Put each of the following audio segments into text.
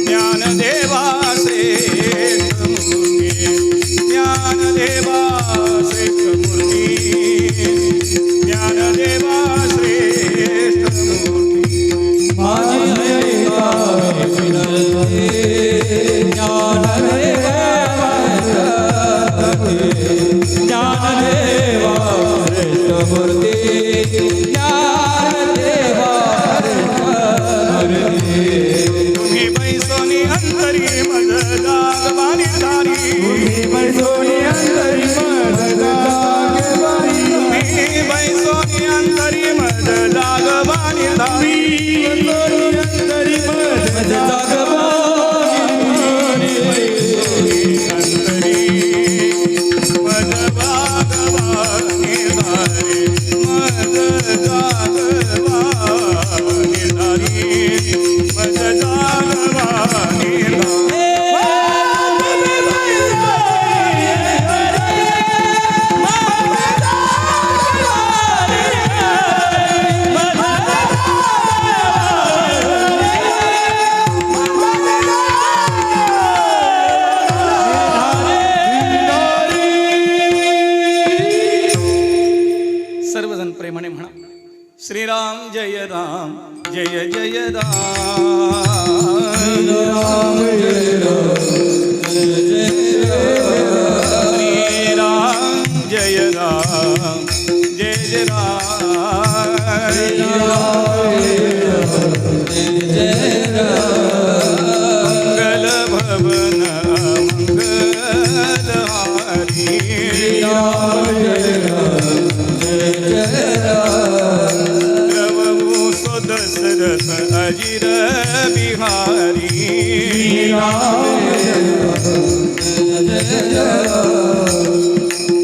ज्ञानदेवा श्रेष्ठ मूर्ती, ज्ञानदेवा श्रेष्ठ मूर्ती, ज्ञानदेवा श्रेष्ठ मूर्ती. माझी ऐका विनंती, ज्ञानदेवा ज्ञानदेवा श्रेष्ठ मूर्ती, ज्ञानदेवा तुम्ही बैसोनी अंतरी मज जागवानी धारी, तुम्ही बैसोनी अंतरी मज जागवानी, तुम्ही बैसोनी अंतरी मज जागवानी धारी, अंतरी मज जागवानी, अंतरी मज जागवानी धारी, मज जागवानी धारी, मज जागवानी धारी. सर्वजण प्रेमाने म्हणा, श्रीराम जय राम जय जय राम, राम जय राम जय जय श्रीराम जय राम जय जय राम, मंगल भवन मंगल हारी, प्रभु दशरथ अजिर बिहारी,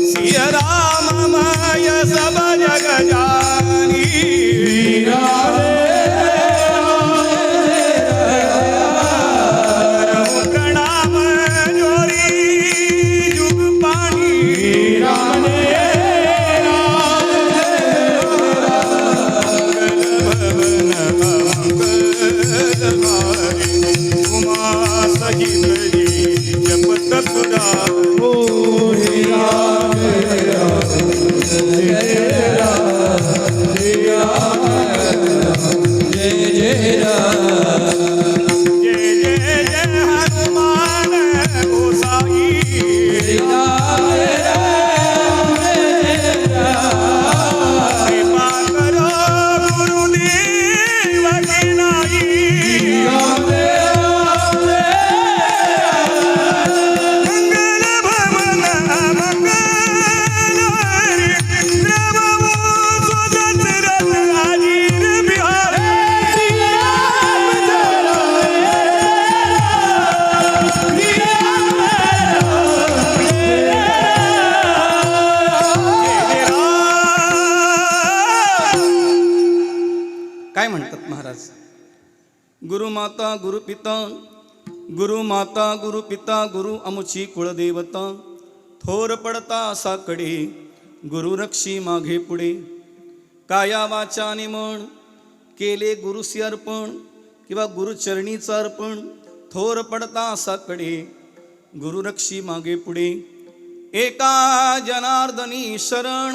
सिय राम मय सब जग जानी, करहु प्रणाम जोरी जुग पानी, उमा सहित जी जपत तुझा, जय जय जय हनुमान गोसाई, कृपा करो गुरुदेव की नाई, मंगल भवन मंगल हारी, प्रभु दशरथ अजिर बिहारी, काय म्हणतात महाराज, गुरुमाता गुरुपिता, गुरुमाता गुरुपिता गुरु अमुची कुळदेवता, थोर पडता साकडे गुरुरक्षी मागे पुढे, काया वाचा आणि मन केले गुरुसी अर्पण किंवा गुरुचरणीचं अर्पण, थोर पडता साकडे गुरुरक्षी मागे पुढे, एका जनार्दनी शरण,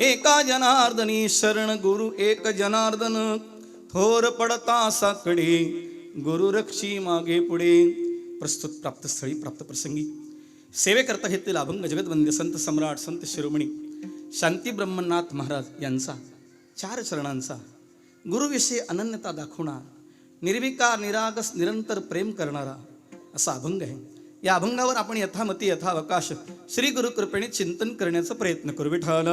एका जनार्दनी शरण, गुरु एक जनार्दन, थोर पडता साकडे गुरुरक्षी मागे पुढे. प्रस्तुत प्राप्त स्थळी प्राप्त प्रसंगी सेवेकरता घेतलेला अभंग जगतवंद्य संत सम्राट संत शिरोमणी शांती ब्रह्मनाथ महाराज यांचा 4 चरणांचा गुरुविषयी अनन्यता दाखवणार, निर्विकार निरागस निरंतर प्रेम करणारा असा अभंग आहे. या अभंगावर आपण यथामती यथावकाश श्री गुरु कृपेने चिंतन करण्याचा प्रयत्न करू. विठ्ठल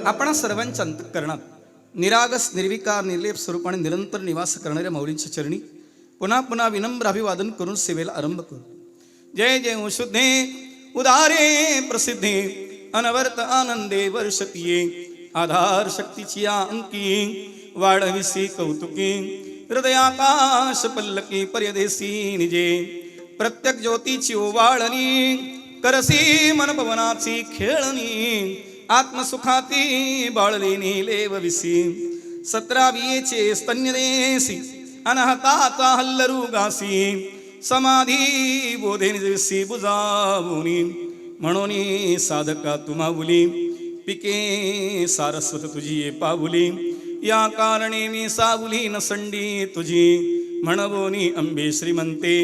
आपण सर्वांच्या अंतःकरणात निरागस निर्विकार निर्लेप स्वरूपाने निरंतर निवास करणाऱ्या माऊलींच्या चरणी पुन्हा पुन्हा विनम्र अभिवादन करून सेवेला आरंभ करू. जय जय शुद्धे उदारे प्रसिद्धे अनवर्त आनंदे वर्षतीये, आधार शक्तीची अंकी वाढविसी कौतुकी, हृदयाकाश पल्लकी पर्यदेसी निजे, प्रत्येक ज्योतीची ओवाळणी करसी मनपवनाची खेळणी, आत्मसुखाती बाळली नीलेव विसी 17 स्तन्य देसी अनहताचा हल्लरू गासी समाधी बोधेन दिवसी बुजावुनी म्हणून साधका तुम्हावुली पिके सारस्वत तुझी पावुली या कारणे मी सावुली नसंडी तुझी म्हणवोनी अंबे श्रीमंते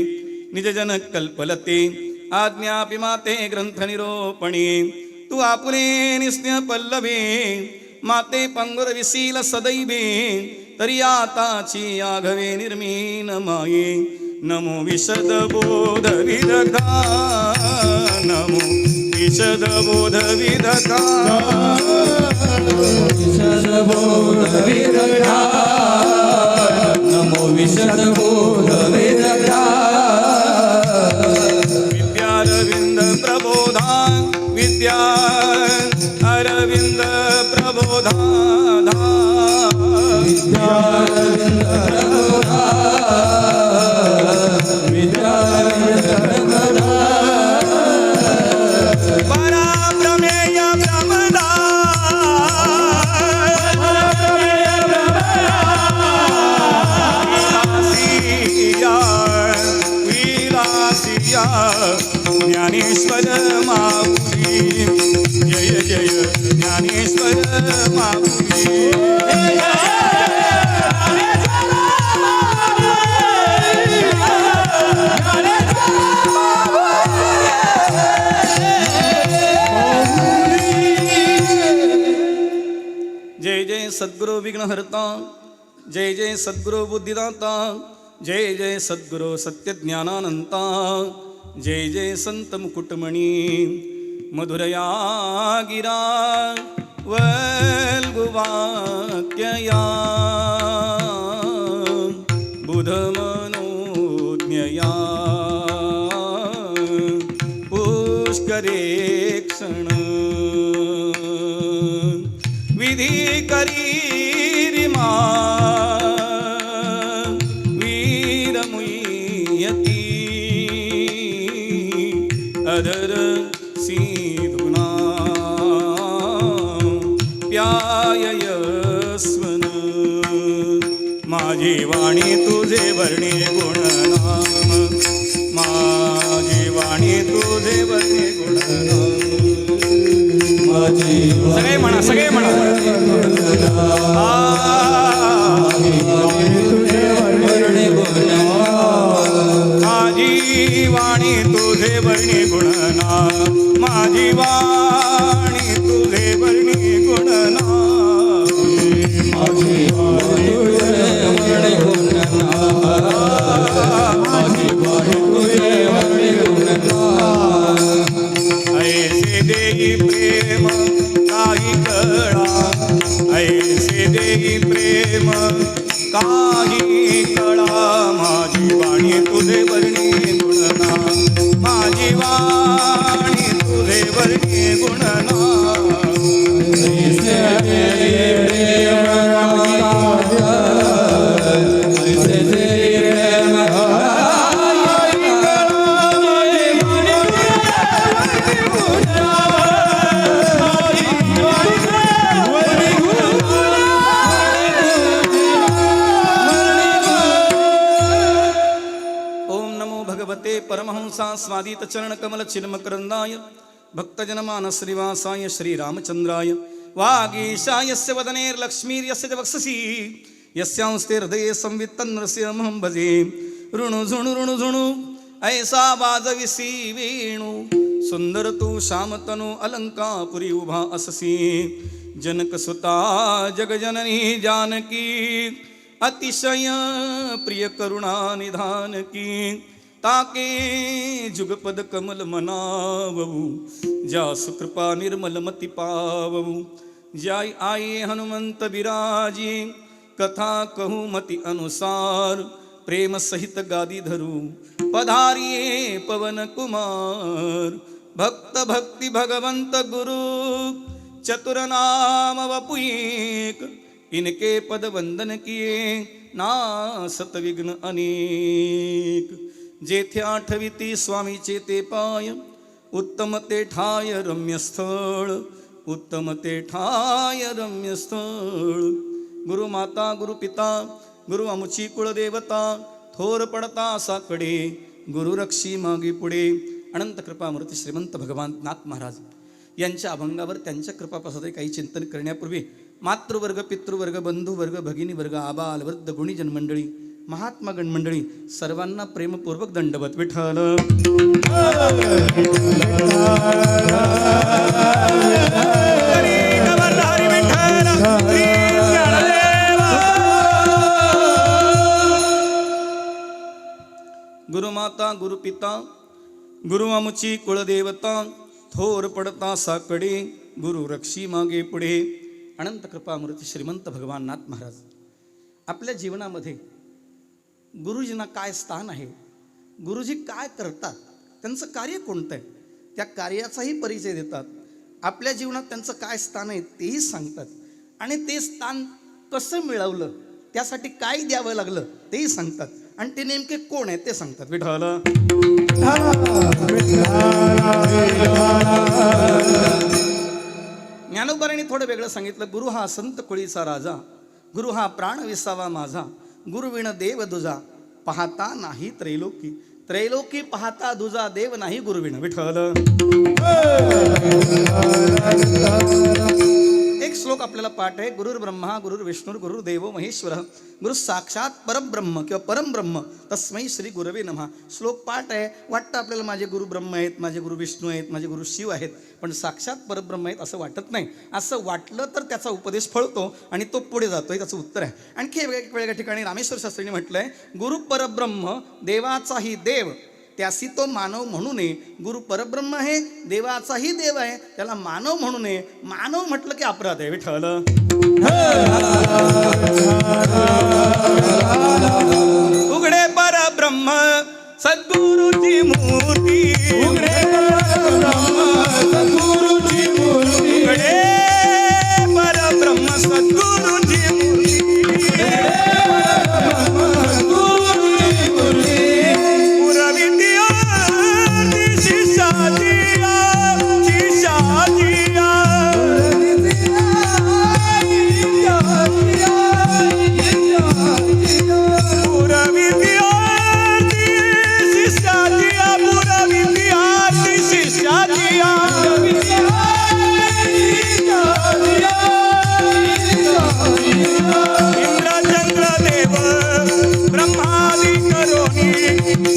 निजजन कल्पलते आज्ञापि माते ग्रंथ निरोपणे तू आपुले निस्न्य पल्लवे माते पंगुर विशील सदैवे तरी आताची आघवे निर्मीन माये नमो विशद बोध विदका नमो विशद बोध विदका विशदबोध विदग्धा नमो विशदबोध विदग्धा विद्यारविंद प्रबोधा विद्या अरविंद प्रबोधा विद्यारविंद प्रबोधा विद्यारविंद प्रबोधा पराप्रमेय ब्रह्मदा विलासिया ज्ञानेश्वर माऊली जय जय ज्ञानेश्वर माऊली जय जय सद्गुरु विघ्नहर्ता जय जय सद्गुरु बुद्धिदाता जय जय सद्गुरु सत्यज्ञानानंता जय जय संत मुकुटमणी मधुरया गिरा वल्गुवाक्यया बुधमनोज्ञया पुष्करे क्षण विधी करीरिमा वीरमुयती अधर सीधुना प्यायस्वन माझी वाणी तुझे वर्णे गुणनाम माझी वाणी तुझे वर्णे गुणनाम सगळे म्हणा सगळे म्हणा माझी वाणी तुझे वर्णी गुणना माझी वाणी तुझे वर्णी गुणना माझी वाणी तुझे वर्णे गुणना माझी वाणी तुझे वर्णे गुणना ऐसे देई प्रेम काही कळा ऐसे देई प्रेम काही कळा माझी वाणी तुझे वर्णी गुणना माझी वाणी तुझे वर्णी गुणना ऐसे तेरे प्रेम ऐसे तेरे प्रेम परमहंसा स्वादित चरण कमल चिन्मकरंदाय भक्तजनमानश्रीवासाय श्रीरामचंद्राय वागीशायस्य वदनेर्लक्ष्मीर्यस्य च वक्षसि यस्यांस्ते हृदये संवित्तं नृसिंहं भजे ऋणु झुणु ऐसा वाजविसी वेणु सुंदर तू श्यामतनु अलंकापुरी उभा अससी जनकसुता जगजननी जानकी अतिशय प्रिय करुणा निधान की ताके जुगपद कमल मनावू ज्या सुकृपा निर्मल मती पावू ज्या आये हनुमंत विराजी कथा कहू मती अनुसार प्रेम सहित गादी धरू पधारिये पवन कुमार भक्त भक्ति भगवंत गुरु चतुर नाम वपुएक इनके पद वंदन किए नासत विघ्न अनेक जेथे आठविती स्वामीचे ते पाय उत्तम ते ठाय रम्य स्थळ उत्तम ते ठाय रम्य स्थळ. गुरुमाता गुरुपिता गुरु आमुची कुळदेवता, थोर पडता साकडे गुरु रक्षी मागे पुढे. अनंत कृपामूर्ती श्रीमंत भगवान नाथ महाराज यांच्या अभंगावर त्यांच्या कृपापासून काही चिंतन करण्यापूर्वी मातृवर्ग, पितृवर्ग, बंधुवर्ग, भगिनी वर्ग, आबाल वृद्ध गुणीजन मंडळी, महात्मा गण मंडळी सर्वांना प्रेमपूर्वक दंडवत. विठ्ठल गुरुमाता गुरुपिता गुरु आमुची कुळदेवता, थोर पडता साकडे गुरु रक्षी मागे पुढे. अनंत कृपामूर्ती श्रीमंत भगवान नाथ महाराज आपल्या जीवनामध्ये गुरुजींना काय स्थान आहे, गुरुजी काय करतात, त्यांचं कार्य कोणतं आहे, त्या कार्याचाही परिचय देतात. आपल्या जीवनात त्यांचं काय स्थान आहे तेही सांगतात. आणि ते स्थान कसं मिळवलं, त्यासाठी काय द्यावं लागलं तेही सांगतात. आणि ते नेमके कोण आहेत ते सांगतात. विठ्ठल ज्ञानोबारांनी थोडं वेगळं सांगितलं. गुरु हा संत कुळीचा राजा, गुरु हा प्राण विसावा माझा, गुरुविण देव दुजा पाहता नाही त्रैलोकी, त्रैलोकी पाहता दुजा देव नाही गुरुविण. विठ्ठल एक श्लोक आपल्याला पाठ आहे. गुरुर् ब्रह्मा गुरुर्विष्णू गुरुर्देव महेश्वर, गुरु साक्षात परब्रह्म किंवा परमब्रह्म तस्मै श्री गुरवे नमः. श्लोक पाठ आहे. वाटतं आपल्याला माझे गुरु ब्रह्म आहेत, माझे गुरु विष्णू आहेत, माझे गुरु शिव आहेत, पण साक्षात परब्रह्म आहेत असं वाटत नाही. असं वाटलं तर त्याचा उपदेश फळतो आणि तो पुढे जातो. त्याचं उत्तर आहे. आणखी वेगवेगळ्या ठिकाणी रामेश्वर शास्त्रींनी म्हटलंय, गुरु परब्रह्म देवाचाही देव त्यासी तो मानव म्हणू नये. गुरु परब्रह्म आहे, देवाचाही देव आहे, त्याला मानव म्हणू नये. मानव म्हटलं की अपराध आहे. विठ्ठल उघडे परब्रह्म सद्गुरुची मूर्ती, उघडे सद्गुरुची मूर्ती, उघडे परब्रह्म सद्गुरुची मूर्ती,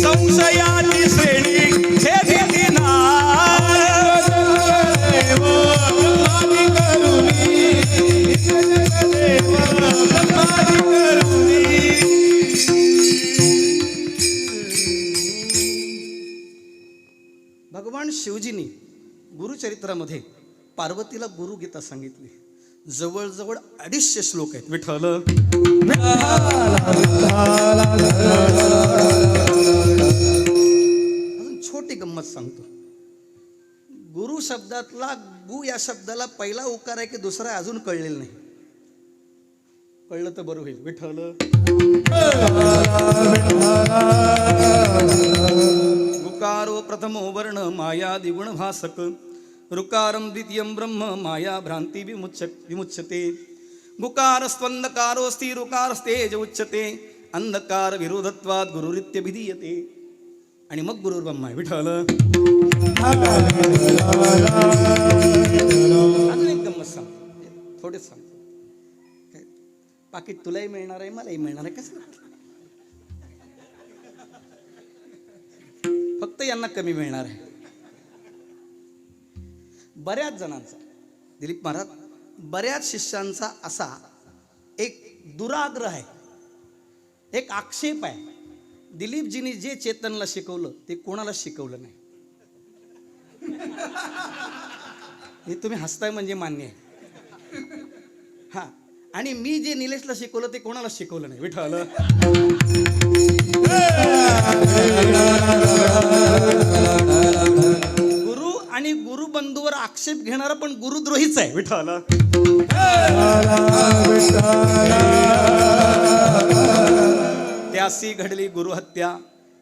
संशयाची श्रेणी छेदी भगवान शिवजींनी गुरुचरित्रामध्ये पार्वतीला गुरुगीता सांगितली. जवळजवळ 250 श्लोक आहेत. विठ्ठल अजून छोटी गंमत सांगतो. गुरु शब्दातला गु या शब्दाला पहिला उकार आहे की दुसरा आहे अजून कळलेलं नाही. कळलं तर बरं होईल. विठ्ठल गुकारो प्रथमो वर्ण माया द्विगुण भासक, ऋकारं द्वितीयं ब्रह्म माया भ्रांती विमुच्यते. गुकार स्पंदकारोस्ति ऋकारस्तेज उच्यते, अंधकार विरोधत्वाद गुरुरित्यभिधीयते. आणि मग गुरुर्ब्रह्मा आहे. विठ्ठल अजून एक गंमत सांगतो, थोडेच सांगतो. काय पाकिट तुलाही मिळणार आहे, मलाही मिळणार आहे. कसं फक्त यांना कमी मिळणार आहे. बऱ्याच जणांचा, दिलीप महाराज, बऱ्याच शिष्यांचा असा एक दुराग्रह आहे, एक आक्षेप आहे, दिलीपजींनी जे चेतनला शिकवलं ते कोणाला शिकवलं नाही. हे तुम्ही हसताय म्हणजे मान्य आहे. हा, आणि मी जे निलेशला शिकवलं ते कोणाला शिकवलं नाही. विठ्ठल गुरु आणि गुरुबंधूवर आक्षेप घेणारा पण गुरुद्रोहीच आहे. विठ्ठल त्यासी घडली गुरुहत्या,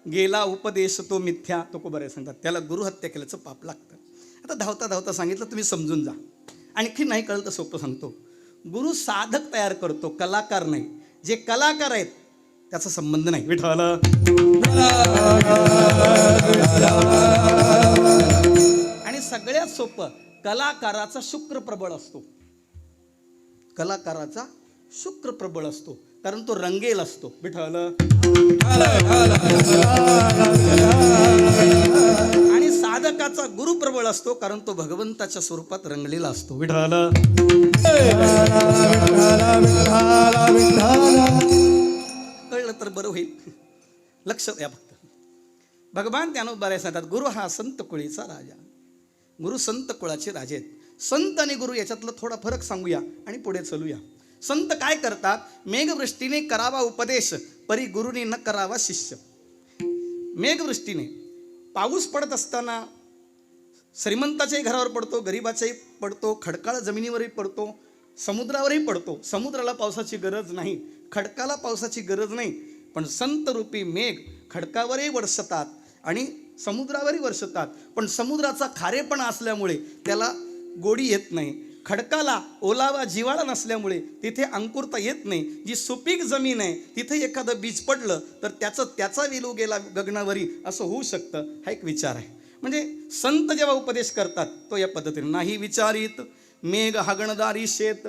गेला उपदेश तो मिथ्या. तो बरे सांगतात त्याला गुरुहत्या केल्याचं पाप लागतं. आता धावता धावता सांगितलं, तुम्ही समजून जा. आणखी नाही कळलं तर सोपं सांगतो. गुरु साधक तयार करतो, कलाकार नाही. जे कलाकार आहेत त्याचा संबंध नाही. विठ्ठल. आणि सगळ्यात सोपं, कलाकाराचा शुक्र प्रबळ असतो. कलाकाराचा शुक्र प्रबळ असतो कारण तो रंगेल असतो. विठ्ठल. आणि साधकाचा गुरु प्रबळ असतो कारण तो भगवंताच्या स्वरूपात रंगलेला असतो. विठ्ठल. कळलं तर बरं होईल. लक्ष द्या फक्त. भगवान त्यानुसार सांगतात, गुरु हा संत कुळीचा राजा. गुरु संत कुळाचे राजे आहेत. संत आणि गुरु याच्यातला थोडा फरक सांगूया आणि पुढे चलूया. संत काय करतात? मेघवृष्टीने करावा उपदेश, परी गुरुनी न करावा शिष्य. मेघवृष्टीने पाऊस पडत असताना श्रीमंताच्याही घरावर पडतो, गरिबाच्याही पडतो, खडकाळ जमिनीवरही पडतो, समुद्रावरही पडतो. समुद्राला पावसाची गरज नाही, खडकाला पावसाची गरज नाही. पण संत रूपी मेघ खडकावरही वर्षतात आणि समुद्रावरही वर्षतात. पण समुद्राचा खारेपणा असल्यामुळे त्याला गोडी येत नाही. खडकाला ओलावा जिवाळा नसल्यामुळे तिथे अंकुरता येत नाही. जी सुपीक जमीन आहे तिथे एखादं बीज पडलं तर त्याचा विलो गेला गगनावरी असं होऊ शकतं. हा एक विचार आहे. म्हणजे संत जेव्हा उपदेश करतात तो या पद्धतीने, नाही विचारित मेघ हागणदारी शेत.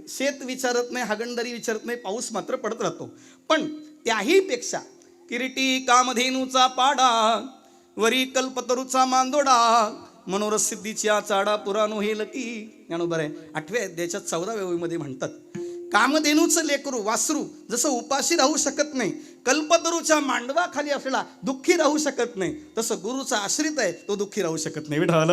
शेत विचारत नाही, हागणदारी विचारत नाही, पाऊस मात्र पडत राहतो. पण त्याही पेक्षा किरीटी कामधेनूचा पाडा, वरी कल्पतरूचा मांदोडा, मनोरथ सिद्धीच्या चाडा पुराणो हेल की. बरोबर आहे. 8व्या अध्यायाच्या 14व्या ओळीमध्ये म्हणतात, कामधेनूचं लेकरू वासरू जसं उपाशी राहू शकत नाही, कल्पतरूच्या मांडवाखाली असलेला दुःखी राहू शकत नाही, तसं गुरुचा आश्रित आहे तो दुःखी राहू शकत नाही. विठ्ठल.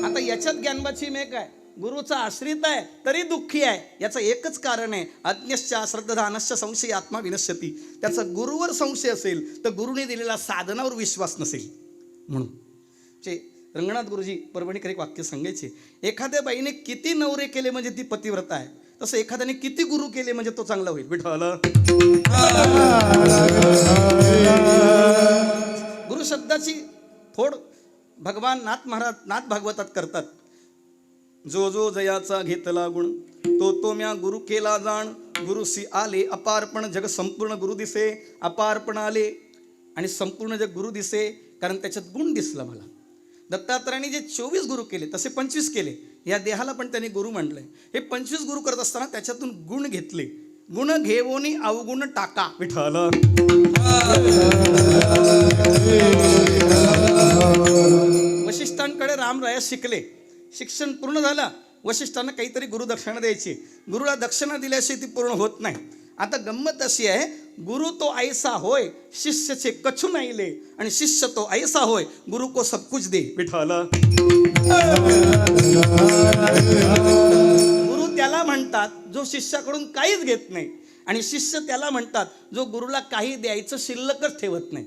आता याच्यात ज्ञानबाची मेघ आहे. गुरुचा आश्रित आहे तरी दुःखी आहे. याचं एकच कारण आहे, अज्ञश्च श्रद्धानश्च संशय आत्मा विनश्यती. त्याचा गुरुवर संशय असेल तर गुरुने दिलेल्या साधनावर विश्वास नसेल. म्हणून रंगनाथ गुरुजी परभणीकर एक वाक्य सांगायचे, एखाद्या बाईने किती नवरे केले म्हणजे ती पतिव्रता आहे, तसं एखाद्याने किती गुरु केले म्हणजे तो चांगला होईल. विठ्ठल. गुरु शब्दाची फोड भगवान नाथ भागवतात करतात. जो जो जयाचा घेतला गुण, तो म्या गुरु केला जाण. गुरुसी आले अपारपण, जग संपूर्ण गुरु दिसे. अपारपण आले आणि संपूर्ण जग गुरु दिसे, कारण त्याच्यात गुण दिसला मला. दत्तात्रयाने जे 24 गुरु केले तसे 25 केले. या देहाला पण त्यांनी गुरु म्हणलंय. हे 25 गुरु करत असताना त्याच्यातून गुण घेतले. गुण घेवोनी अवगुण टाका. विठ्ठल. वशिष्ठांकडे रामराया शिकले. शिक्षण पूर्ण झालं. वशिष्ठांना काहीतरी गुरुदक्षिणा द्यायची. गुरुला दक्षिणा दिल्याशिवाय ती पूर्ण होत नाही. आता गंमत अशी आहे, गुरु तो ऐसा होय शिष्यचे कछु नाहीले, आणि शिष्य तो ऐसा होय गुरु को सब कुछ दे. विठ्ठल. गुरु त्याला म्हणतात जो शिष्याकडून काहीच घेत नाही, आणि शिष्य त्याला म्हणतात जो गुरुला काही द्यायचं शिल्लकच ठेवत नाही.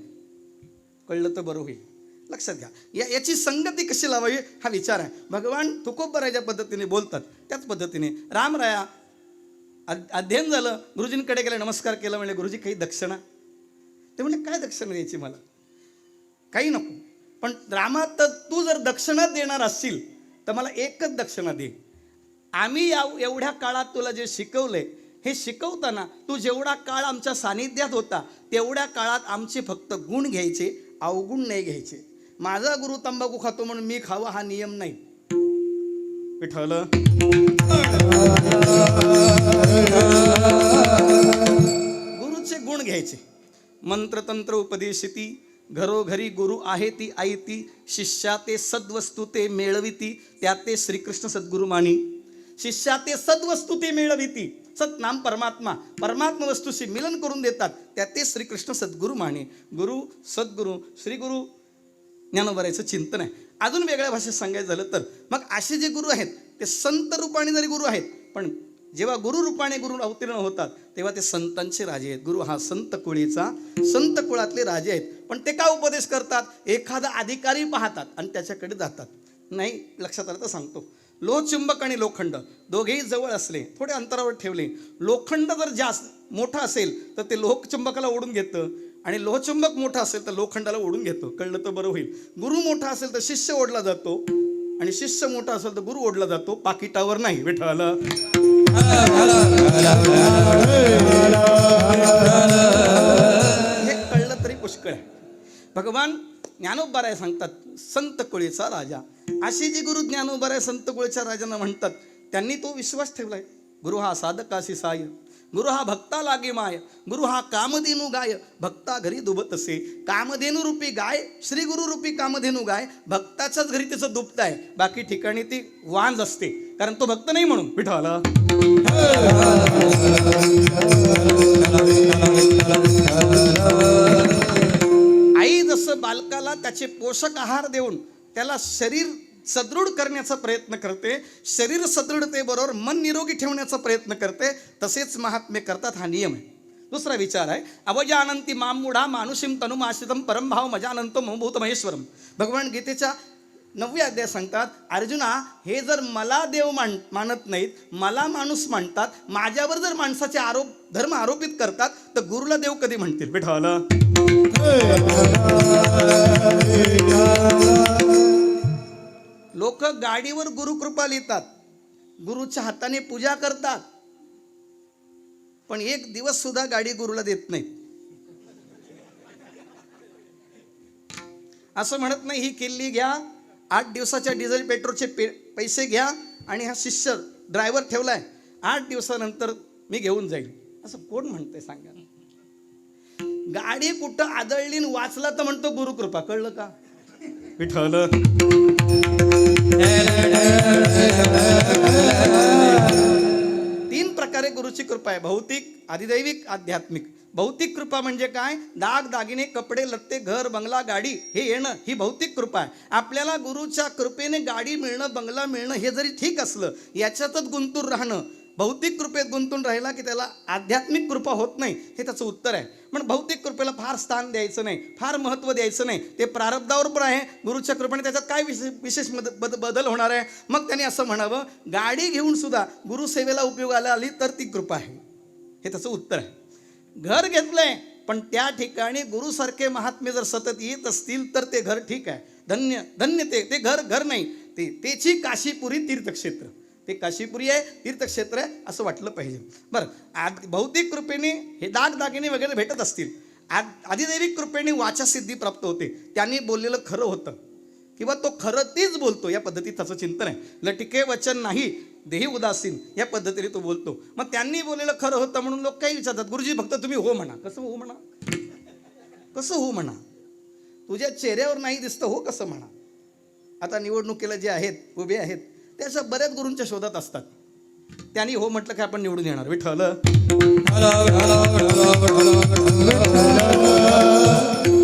कळलं तर बरं होईल. लक्षात घ्या. याची संगती कशी लावावी हा विचार आहे. भगवान तुकोबराय ज्या पद्धतीने बोलतात त्याच पद्धतीने रामराया अध्ययन झालं, गुरुजींकडे गेले, नमस्कार केला. म्हणजे गुरुजी काही दक्षिणा. ते म्हणजे काय दक्षिणा द्यायची मला? काही नको. पण रामा, तर तू जर दक्षिणा देणार असशील तर मला एकच दक्षिणा दे. आम्ही एवढ्या काळात तुला जे शिकवलंय, हे शिकवताना तू जेवढा काळ आमच्या सानिध्यात होता तेवढ्या काळात आमचे फक्त गुण घ्यायचे, अवगुण नाही घ्यायचे. माझा गुरु तंबाखू खातो म्हणून मी खावा हा नियम नाही. विठ्ठल. गुरुचे गुण घ्यायचे. मंत्रतंत्र उपदेशिती, घरोघरी गुरु आहे ती आई ती, शिष्या ते सद्वस्तू ते मेळविती, त्या ते श्रीकृष्ण सद्गुरु मानी. शिष्या ते सद्वस्तू ते मेळविती. सत नाम परमात्मा, परमात्मा वस्तूशी मिलन करून देतात, त्या ते श्रीकृष्ण सद्गुरु माने. गुरु, सद्गुरु, श्रीगुरु ज्ञानोबरायचं चिंतन आहे. अजून वेगळ्या भाषेत सांगायचं झालं तर मग असे जे गुरु आहेत ते संत रूपाने जरी गुरु आहेत, पण जेव्हा गुरु रूपाने गुरु अवतीर्ण होतात तेव्हा ते संतांचे राजे आहेत. गुरु हा संत कुळीचा, संत कुळातले राजे आहेत. पण ते का उपदेश करतात? एखादा अधिकारी पाहतात आणि त्याच्याकडे जातात. नाही लक्षात आलं तर सांगतो. लोहचुंबक आणि लोखंड दोघेही जवळ असले, थोडे अंतरावर ठेवले, लोखंड जर जास्त मोठा असेल तर ते लोहचुंबकाला ओढून घेतं, आणि लोहचुंबक मोठा असेल तर लोखंडाला ओढून घेतो, कळलं तर बरं होईल. गुरु मोठा असेल तर शिष्य ओढला जातो, आणि शिष्य मोठा असेल तर गुरु ओढला जातो, पाकिटावर नाही. विठ्ठला हे कळलं तरी पुष्कळ आहे. भगवान ज्ञानोबाराय सांगतात, संत कुळीचा राजा. अशी जी गुरु ज्ञानोबाराय संत कुळीच्या राजांना म्हणतात, त्यांनी तो विश्वास ठेवलाय. गुरु हा साधकाशी साय, गुरु हा भक्ता लागे माय, गुरु हा कामधेनू गाय, भक्ता घरी दुबत असे. कामधेनू रूपी गाय, श्री गुरु रूपी कामधेनू गाय, भक्ताच्याच घरी तिचं दुबत आहे, बाकी ठिकाणी ती वांज असते, कारण तो भक्त नाही म्हणून. विठ्ठला आई जसं बालकाला त्याचे पोषक आहार देऊन त्याला शरीर सदृढ करण्याचा प्रयत्न करते, शरीर सदृढतेबरोबर मन निरोगी ठेवण्याचा प्रयत्न करते, तसेच महात्मे करतात. हा नियम आहे. दुसरा विचार आहे, अवजानंती मामुढा मानुषीम तनुमाश्रितम परमभाव मजानंतो मभूत महेश्वरम. भगवान गीतेच्या 9व्या अध्याय सांगतात, अर्जुना, हे जर मला देव मानत नाहीत, मला माणूस मानतात, माझ्यावर जर माणसाचे धर्म आरोपित करतात, तर गुरुला देव कधी म्हणतील. विठ्ठला लोक गाडीवर गुरुकृपा लिहितात, गुरुच्या हाताने पूजा करतात, पण एक दिवस सुद्धा गाडी गुरुला देत नाही. असं म्हणत नाही, ही किल्ली घ्या, 8 दिवसाच्या डिझेल पेट्रोलचे पैसे घ्या, आणि हा शिष्य ड्रायव्हर ठेवलाय, 8 दिवसानंतर मी घेऊन जाईल. असं कोण म्हणतंय सांगा. गाडी कुठं आदळली वाचला तर म्हणतो गुरुकृपा. कळलं का? विठ्ठल 3 प्रकारे गुरुची कृपा आहे, भौतिक, अधिदैविक, आध्यात्मिक. भौतिक कृपा म्हणजे काय? दाग दागिने, कपडे लत्ते, घर बंगला गाडी हे येणं, ही भौतिक कृपा आहे. आपल्याला गुरुच्या कृपेने गाडी मिळणं, बंगला मिळणं हे जरी ठीक असलं, याच्यातच गुंतून राहणं, भौतिक कृपेत गुंतून राहिला की त्याला आध्यात्मिक कृपा होत नाही, हे त्याचं उत्तर आहे. पण भौतिक कृपेला फार स्थान द्यायचं नाही, फार महत्त्व द्यायचं नाही, ते प्रारब्धावर पण आहे. गुरुच्या कृपेने त्याच्यात काय विशेष बदल होणार आहे? मग त्यांनी असं म्हणावं, गाडी घेऊन सुद्धा गुरुसेवेला उपयोगाला आली तर ती कृपा आहे, हे त्याचं उत्तर आहे. घर घेतलंय, पण त्या ठिकाणी गुरुसारखे महात्मे जर सतत येत असतील तर ते घर ठीक आहे, धन्य धन्य. ते घर नाही, त्याची काशीपुरी तीर्थक्षेत्र, ते काशीपुरी आहे, तीर्थक्षेत्र आहे, असं वाटलं पाहिजे. बरं, भौतिक कृपेने हे दागदागिने वगैरे भेटत असतील, अधिदैविक कृपेने वाचासिद्धी प्राप्त होते, त्यांनी बोललेलं खरं होतं किंवा तो खरं तेच बोलतो, या पद्धतीत त्याचं चिंतन आहे. लटिके वचन नाही देही उदासीन, या पद्धतीने तो बोलतो. मग त्यांनी बोललेलं खरं होतं म्हणून लोक काही विचारतात, गुरुजी फक्त तुम्ही हो म्हणा. कसं हो म्हणा? कसं हो म्हणा? तुझ्या चेहऱ्यावर नाही दिसतं, हो कसं म्हणा? आता निवडणुकीला जे आहेत, उभे आहेत, ते असं बऱ्याच गुरूंच्या शोधात असतात, त्यांनी हो म्हटलं की आपण निवडून येणार. विठ्ठल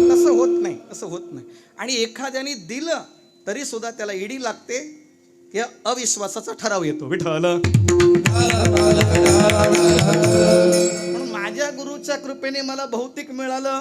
तसं होत नाही, असं होत नाही. आणि एखाद्याने दिलं तरी सुद्धा त्याला ईडी लागते, या अविश्वासाचा ठराव येतो. विठ्ठल म्हणून माझ्या गुरुच्या कृपेने मला भौतिक मिळालं,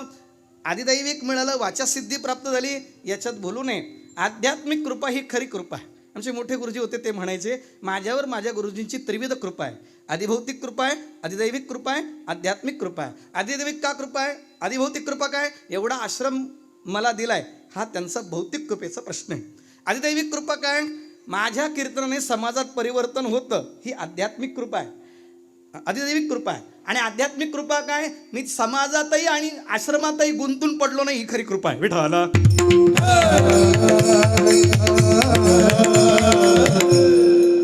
अधिदैविक मिळालं, वाचासिद्धी प्राप्त झाली, याच्यात बोलू नये. आध्यात्मिक कृपा ही खरी कृपा आहे. आमचे मोठे गुरुजी होते, ते म्हणायचे, माझ्यावर माझ्या गुरुजींची त्रिविध कृपा आहे. अधिभौतिक कृपा आहे, अधिदैविक कृपा आहे, आध्यात्मिक कृपा आहे. अधिदैविक का कृपा आहे, अधिभौतिक कृपा काय? एवढा आश्रम मला दिलाय, हा त्यांचा भौतिक कृपेचा प्रश्न आहे. अधिदैविक कृपा काय? माझ्या कीर्तनाने समाजात परिवर्तन होतं, ही आध्यात्मिक कृपा आहे, अधिदैविक कृपा आहे. आणि आध्यात्मिक कृपा काय? मी समाजातही आणि आश्रमातही गुंतून पडलो नाही, ही खरी कृपा आहे. विठ्ठला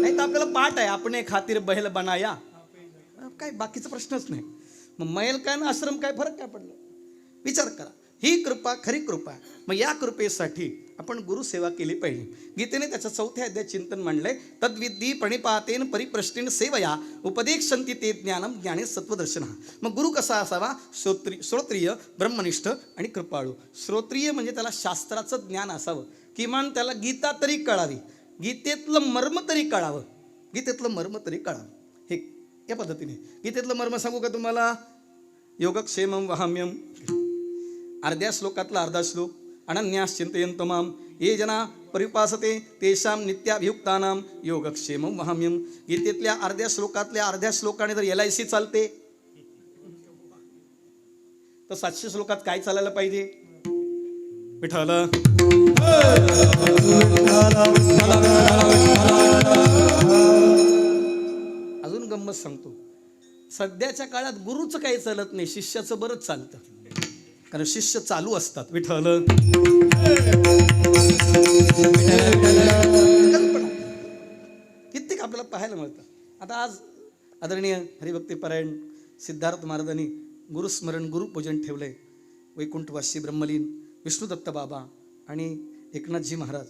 नाही तर आपल्याला पाठ आहे, आपण खातीर बहेल बनाया, काय बाकीचा प्रश्नच नाही. मग मैल काय ना आश्रम काय, फरक काय पडला? विचार करा. ही कृपा खरी कृपा आहे. मग या कृपेसाठी आपण गुरुसेवा केली पाहिजे. गीतेने त्याच्या 4थ्या अध्यायात चिंतन मांडलंय, तद्विद्धी प्रणिपातेन परिप्रश्नेन सेवया उपदेक्षन्ति ते ज्ञानम ज्ञाने सत्वदर्शन. मग गुरु कसा असावा? श्रोत्रिय, ब्रह्मनिष्ठ आणि कृपाळू. श्रोत्रिय म्हणजे त्याला शास्त्राचं ज्ञान असावं, किमान त्याला गीता तरी कळावी, गीतेतलं मर्म तरी कळावं, गीतेतलं मर्म तरी कळावं. हे या पद्धतीने गीतेतलं मर्म सांगू का तुम्हाला? योगक्षेमं वहाम्यम, अर्ध्या श्लोकातला अर्धा श्लोक, अनन्यास चिंतयन्त माम ये जना परिपासते तेषां नित्याभियुक्तानां योगक्षेमं वहाम्यम. गीतेतल्या अर्ध्या श्लोकातल्या अर्ध्या श्लोकाने जर LIC चालते, तर 700 श्लोकात काय चालायला पाहिजे? विठ्ठल. अजून गंमत सांगतो, सध्याच्या काळात गुरुचं काही चालत नाही, शिष्याचं बरंच चालतं, कारण शिष्य चालू असतात. विठ्ठल. कित्येक आपल्याला पाहायला मिळतं. आता आज आदरणीय हरिभक्तीपरायण सिद्धार्थ महाराजांनी गुरुस्मरण गुरुपूजन ठेवलंय. वैकुंठवासी ब्रह्मलीन विष्णुदत्त बाबा आणि एकनाथजी महाराज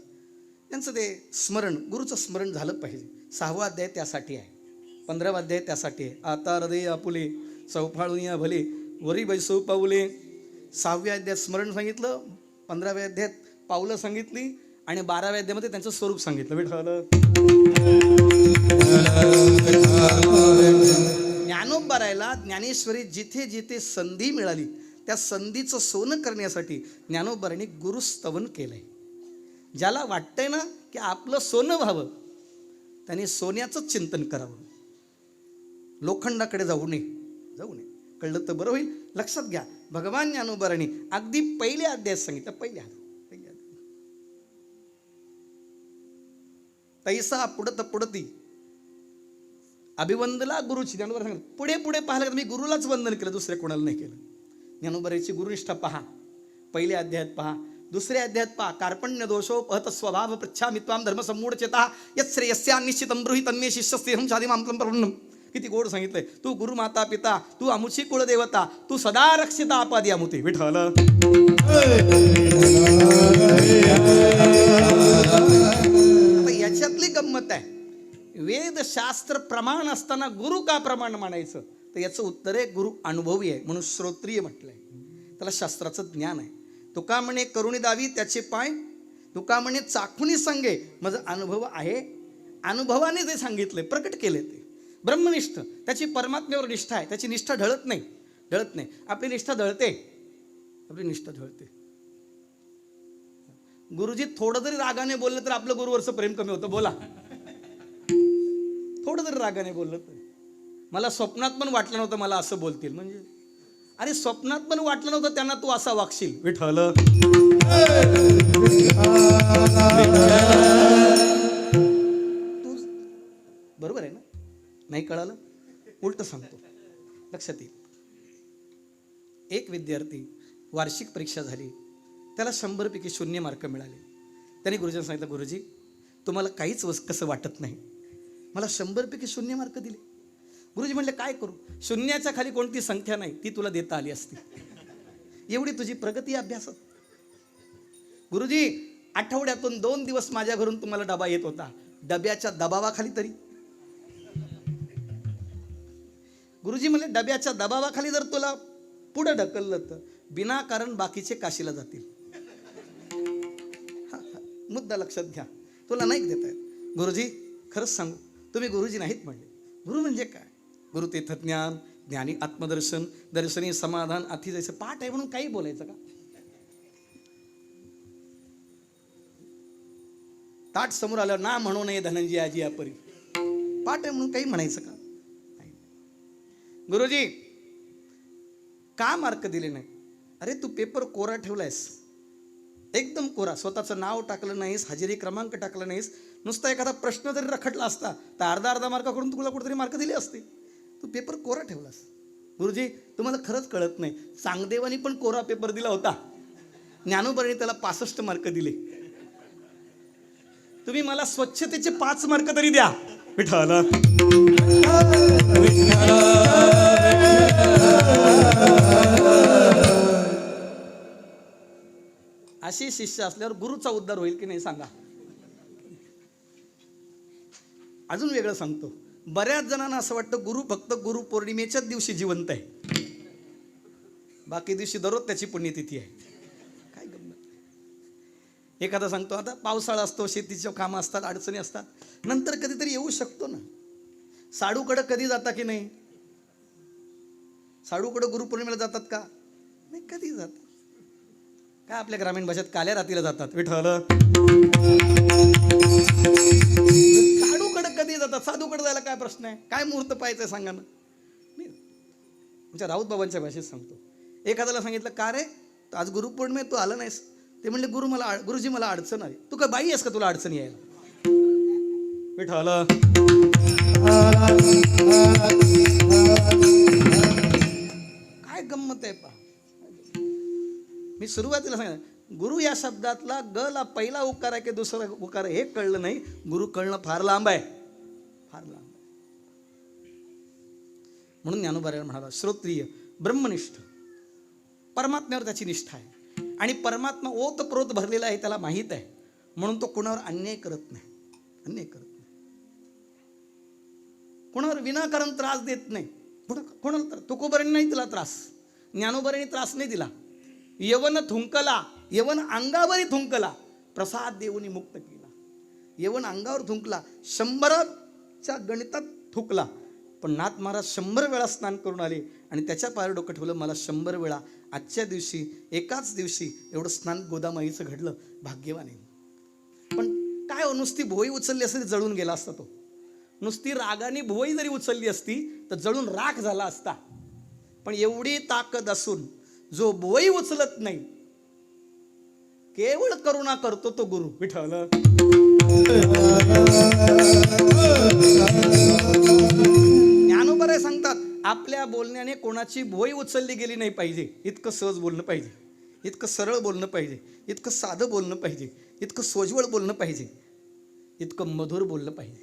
यांचं ते स्मरण, गुरुचं स्मरण झालं पाहिजे. 6वा अध्याय त्यासाठी आहे, 15वा अध्याय त्यासाठी आहे. आता हृदय आपुले चौफाळून या भले वरी बैसव पाऊले. 6व्या अध्यायात स्मरण सांगितलं, 15व्या अध्यायात पावलं सांगितली आणि 12व्या अध्यायामध्ये त्यांचं स्वरूप सांगितलं. विठ्ठल. ज्ञानोबरायला ज्ञानेश्वरी जिथे जिथे संधी मिळाली त्या संधीचं सोनं करण्यासाठी ज्ञानोबरांनी गुरुस्तवन केलंय. ज्याला वाटतंय ना की आपलं सोनं व्हावं, त्यांनी सोन्याचंच चिंतन करावं, लोखंडाकडे जाऊ नये. कळलं तर बरं होईल. लक्षात घ्या, भगवान ज्ञानोबरांनी अगदी पहिल्या अध्यायात सांगितलं, पहिल्या तैसा पुढत पुढती अभिवंदला गुरुची. ज्ञानोबा सांगितलं पुढे पुढे पाहिलं तर मी गुरुलाच वंदन केलं, दुसऱ्या कोणाला नाही केलं. ज्ञानोबराची गुरुनिष्ठा पहा, पहिल्या अध्यायात पहा, दुसऱ्या अध्यायात पहा. कार्पण्य दोषो पहत स्वभाव पृच्छामि त्वाम धर्म सम्मूढ चेता यत् श्रेयस्या निश्चितं ब्रूहि तन्मे शिष्यस्तेहं शादिमां प्रपन्नम्. किती गोड सांगितलंय. तू गुरु माता पिता, तू अमुची कुळदेवता, तू सदा रक्षिता आपादी अमुते. विठ्ठल. आता याच्यातली गंमत आहे, वेदशास्त्र प्रमाण असताना गुरु का प्रमाण मानायचं, तर याचं उत्तर आहे गुरु अनुभवी आहे म्हणून श्रोत्रिय म्हटलंय. त्याला शास्त्राचं ज्ञान आहे. तुका म्हणे करुणी दावी त्याचे पाय, तुका म्हणे चाखुनी सांगे माझा अनुभव आहे. अनुभवाने ते सांगितलंय, प्रकट केले. ते ब्रह्मनिष्ठ, त्याची परमात्म्यावर निष्ठा आहे, त्याची निष्ठा ढळत नाही. आपली निष्ठा ढळते. गुरुजी थोडं जरी रागाने बोललं तर आपलं गुरुवरचं प्रेम कमी होतं. बोला, थोडं जरी रागाने बोललं तर. मला स्वप्नात पण वाटलं नव्हतं मला असं बोलतील. म्हणजे अरे स्वप्नात पण वाटलं नव्हतं त्यांना तू असा वागशील. विठ्ठल. तू बरोबर आहे ना? नाही कळालं? उलट सांगतो, लक्षात येईल. एक विद्यार्थी, वार्षिक परीक्षा झाली, त्याला 100 पैकी 0 मार्क मिळाले. त्याने गुरुजींना सांगितलं, गुरुजी तुम्हाला काहीच कसं वाटत नाही, मला 100 पैकी 0 मार्क दिले. गुरुजी म्हणले काय करू? 0च्या खाली कोणती संख्या नाही, ती तुला देता आली असती. एवढी तुझी प्रगती अभ्यासात. गुरुजी आठवड्यातून 2 दिवस माझ्या घरून तुम्हाला डबा येत होता, डब्याच्या दबावाखाली तरी. गुरुजी म्हणले डब्याच्या दबावाखाली जर तुला पुढे ढकललं तर विनाकारण बाकीचे काशीला जातील. मुद्दा लक्षात घ्या, तुला नाही देता येत. गुरुजी खरंच सांगू, तुम्ही गुरुजी नाहीत म्हणले. गुरु म्हणजे काय? गुरु तीर्थज्ञान, ज्ञानी आत्मदर्शन, दर्शनी समाधान, अति जैसे. पाठ आहे म्हणून काही बोलायचं का? ताट समोर आल्यावर ना म्हणू नये धनंजय आजी आपरी. पाठ आहे म्हणून काही म्हणायचं का? गुरुजी का मार्क दिले नाही? अरे तू पेपर कोरा ठेवलायस, एकदम कोरा, स्वतःचं नाव टाकलं नाहीस, हजेरी क्रमांक टाकलं नाहीस, नुसता एखादा प्रश्न जरी रखडला असता तर अर्धा मार्क करून तुला कुठेतरी मार्क दिले असते. तू पेपर कोरा ठेवलास. गुरुजी तुम्हाला खरंच कळत नाही, चांगदेवानी पण कोरा पेपर दिला होता, ज्ञानोबरांनी त्याला 65 मार्क दिले. तुम्ही मला स्वच्छतेचे 5 मार्क तरी द्या. विठ्ठल. अशी शिष्य असल्यावर गुरुचा उद्धार होईल की नाही सांगा? अजून वेगळं सांगतो, बऱ्याच जणांना असं वाटतं गुरु फक्त गुरु पौर्णिमेच्याच दिवशी जिवंत आहे, बाकी दिवशी दररोज त्याची पुण्यतिथी आहे. काय गंमत. एखादा सांगतो आता पावसाळा असतो, शेतीची कामं असतात, अडचणी असतात, नंतर कधीतरी येऊ शकतो ना. साडूकडं कधी जाता की नाही? साडूकडं गुरुपौर्णिमेला जातात का? नाही, कधी जातात. काय आपल्या ग्रामीण भाषेत काल्या रात्रीला जातात. विठ्ठल. साडूकडे कधी जातात? साधूकडे जायला काय प्रश्न आहे? काय मुहूर्त पाहायचं सांगा ना. आमच्या राऊत बाबांच्या भाषेत सांगतो, एखाद्याला सांगितलं का रे तर आज गुरुपौर्णिमे तू आलं नाहीस, ते म्हणले गुरुजी मला अडचण आली. तू काय बाई आहेस का तुला अडचण यायला? विठ्ठल काय गंमत आहे पहा. मी सुरुवातीला सांगितलं गुरु या शब्दातला ग ला पहिला उकार आहे की दुसरा उकार आहे हे कळलं नाही. गुरु कळणं फार लांब आहे, फार लांब आहे. म्हणून ज्ञानोबा म्हणाला श्रोत्रिय ब्रह्मनिष्ठ, परमात्म्यावर त्याची निष्ठा आहे आणि परमात्मा ओतप्रोत भरलेला आहे, त्याला माहीत आहे. म्हणून तो कोणावर अन्याय करत नाही, अन्याय करत नाही, कोणावर विनाकारण त्रास देत नाही. कोणाला तर तुकोबरांनी नाही दिला त्रास, ज्ञानोबरांनी त्रास नाही दिला. यवन थुंकला, यवन अंगावरी थुंकला, प्रसाद देऊनी मुक्त केला. यवन अंगावर थुंकला, 100च्या गणितात थुकला, पण नाथ महाराज 100 वेळा स्नान करून आले आणि त्याच्या पायावर डोकं ठेवलं. मला 100 वेळा आजच्या दिवशी एकाच दिवशी एवढं स्नान गोदामाईचं घडलं, भाग्यवान आहे. पण काय नुसती भोई उचलली असती जळून गेला असता तो. नुसती रागाने भोई जरी उचलली असती तर जळून राख झाला असता. पण एवढी ताकद असून जो भोई उचलत नाही, केवळ करुणा करतो तो गुरु विठ्ठल. ज्ञानोबा सांगतात आपल्या बोलण्याने कोणाची भोई उचलली गेली नाही पाहिजे. इतकं सहज बोलणं पाहिजे, इतकं सरळ बोलणं पाहिजे, इतकं साधं बोलणं पाहिजे, इतकं सोज्वळ बोलणं पाहिजे, इतकं मधुर बोललं पाहिजे.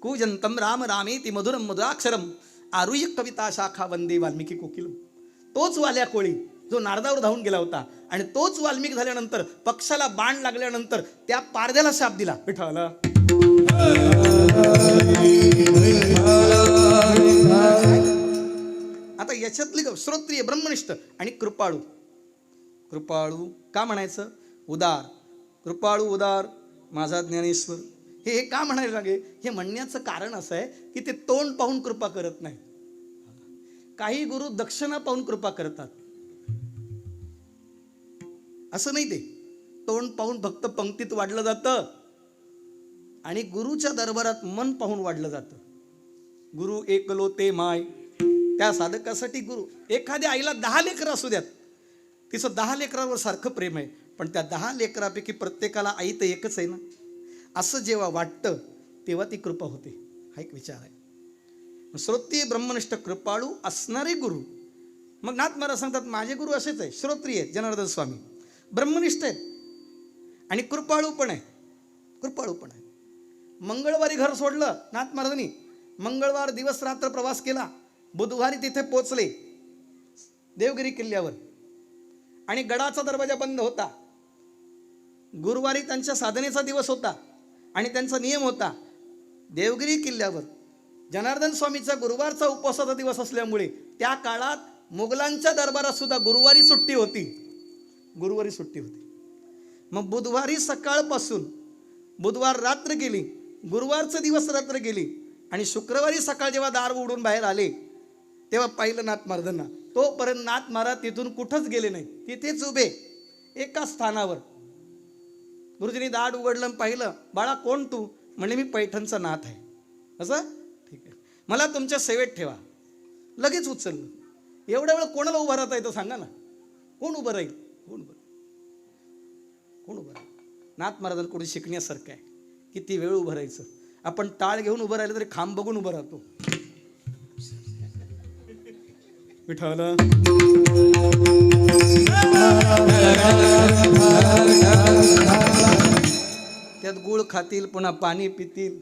कूजंतम राम रामेति मधुरम मधुराक्षरम आरुह्य कविता शाखा वंदे वाल्मिकी कोकिलम. तोच वाल्या कोळी जो नारदावर धावून गेला होता आणि तोच वाल्मिक झाल्यानंतर पक्षाला बाण लागल्यानंतर त्या पारध्याला शाप दिला विठ्ठल. आता याच्यातली श्रोत्रिय ब्रह्मनिष्ठ आणि कृपाळू. कृपाळू का म्हणायचं? उदार, कृपाळू उदार माझा ज्ञानेश्वर, हे का म्हणायला लागे? हे म्हणण्याचं कारण असं आहे की ते तोंड पाहून कृपा करत नाही. काही गुरु दक्षिणा पाहून कृपा करतात, असं नाही. ते तोंड पाहून फक्त पंक्तीत वाढलं जातं आणि गुरुच्या दरबारात मन पाहून वाढलं जातं. गुरु एकलो ते माय. त्या साधकासाठी गुरु, एखाद्या आईला 10 लेकरं असू द्यात, तिचं 10 लेकरांवर सारखं प्रेम आहे, पण त्या 10 लेकरापैकी प्रत्येकाला आई तर एकच आहे ना, असं जेव्हा वाटतं तेव्हा ती कृपा होते. हा एक विचार आहे. श्रोत्रिय ब्रह्मनिष्ठ कृपाळू असणारे गुरु. मग नाथ महाराज सांगतात माझे गुरु असेच आहे, श्रोत्रिय जनार्दन स्वामी, ब्रह्मनिष्ठ आहेत आणि कृपाळू पण आहे, कृपाळू पण आहे. मंगळवारी घर सोडलं नाथ महाराजांनी, मंगळवार दिवस रात्र प्रवास केला, बुधवारी तिथे पोचले देवगिरी किल्ल्यावर आणि गडाचा दरवाजा बंद होता. गुरुवारी त्यांच्या साधनेचा दिवस होता आणि त्यांचा नियम होता देवगिरी किल्ल्यावर जनार्दन स्वामीचा गुरुवारचा उपवासाचा दिवस असल्यामुळे त्या काळात मुघलांच्या दरबारात सुद्धा गुरुवारी सुट्टी होती, गुरुवारी सुट्टी होती. मग बुधवारी सकाळपासून बुधवार रात्र गेली, गुरुवारचा दिवस रात्र गेली आणि शुक्रवारी सकाळ जेव्हा दार उघडून बाहेर आले तेव्हा पाहिलं नाथ महाराजांना. तोपर्यंत नाथ महाराज तिथून कुठंच गेले नाही, तिथेच उभे एका स्थानावर. गुरुजींनी दार उघडलं पाहिलं, बाळा कोण तू? म्हणजे मी पैठणचा नाथ आहे. असं ठीक आहे, मला तुमच्या सेवेत ठेवा. लगेच उचललं. एवढ्या वेळ कोणाला उभं राहता येतं सांगा ना? कोण उभं राहील? कोण उभं कोण उभं राहील? नाथ महाराजांकडून शिकण्यासारखं आहे. किती वेळ उभं राहायचं. आपण टाळ घेऊन उभं राहिलं तरी खांब बघून उभं राहतो. विठ्ठल त्यात गुळ खातील, पुन्हा पाणी पितील.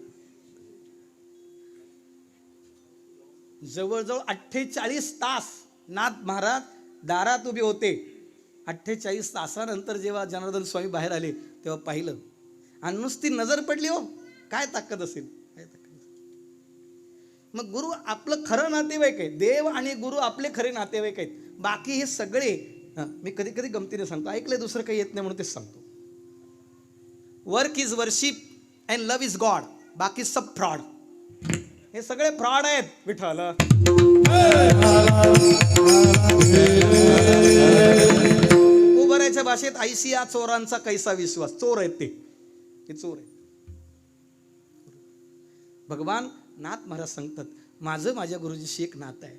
जवळजवळ 48 तास नाथ महाराज दारात उभे होते. 48 तासानंतर जेव्हा जनार्दन स्वामी बाहेर आले तेव्हा पाहिलं आणि नुसती नजर पडली. हो काय ताकद असेल, काय ताकद असेल. मग गुरु आपलं खरं नातेवाईक आहे. देव आणि गुरु आपले खरे नातेवाईक आहेत. बाकी हे सगळे मी कधी कधी गमतीने सांगतो, ऐकलंय दुसरं काही येत नाही म्हणून तेच सांगतो. Work is worship and love is God, बाकी सब फ्रॉड. हे सगळे फ्रॉड आहेत विठ्ठल. उभरायच्या भाषेत ऐसिया चोरांचा कैसा विश्वास. चोर आहेत ते चोर आहेत. भगवान नाथ महाराज सांगतात माझं माझ्या गुरुजीशी एक नातं आहे.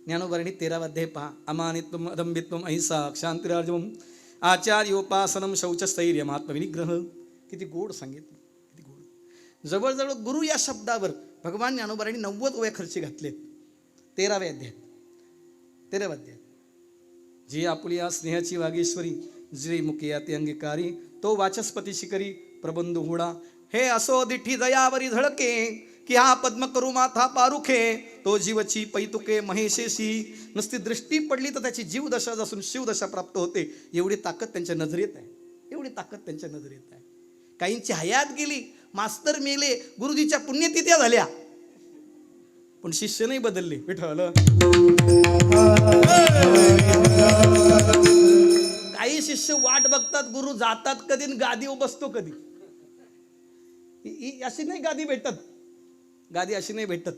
ज्ञानोबराणी 13वा अध्याय पहा. अमानित्वम अदंबित्वम अहिंसा क्षांतिराजवम आचार्योपासनम शौचस्थैर्यम आत्मविनिग्रह. किती गोड सांगितलं, किती गोड. जवळजवळ गुरु या शब्दावर भगवान ज्ञानोबराणी 90 ओव्या खर्ची घातलेत 13व्या अध्यायात. 13व्या अध्यायात. जी आपुलिया स्नेहाची वागेश्वरी जे मुकिया ते अंगीकारी तो वाचस्पती शिकरी प्रबंध हुडा. हे असो दिठी दयावरी झळके की हा पद्म करू माथा पारुखे तो जीवची पैतुके महेशेशी. नुसती दृष्टी पडली तर त्याची जीवदशा असून शिवदशा प्राप्त होते. एवढी ताकद त्यांच्या नजरेत आहे, एवढी ताकद त्यांच्या नजरेत आहे. काहींची हयात गेली, मास्तर मेले, गुरुजीच्या पुण्यतिथ्या झाल्या, पण शिष्य नाही बदलले. विठ्ठल. काही शिष्य वाट बघतात, गुरु जातात कधी आणि गादी बसतो कधी. अशी नाही गादी भेटत, गादी अशी नाही भेटत.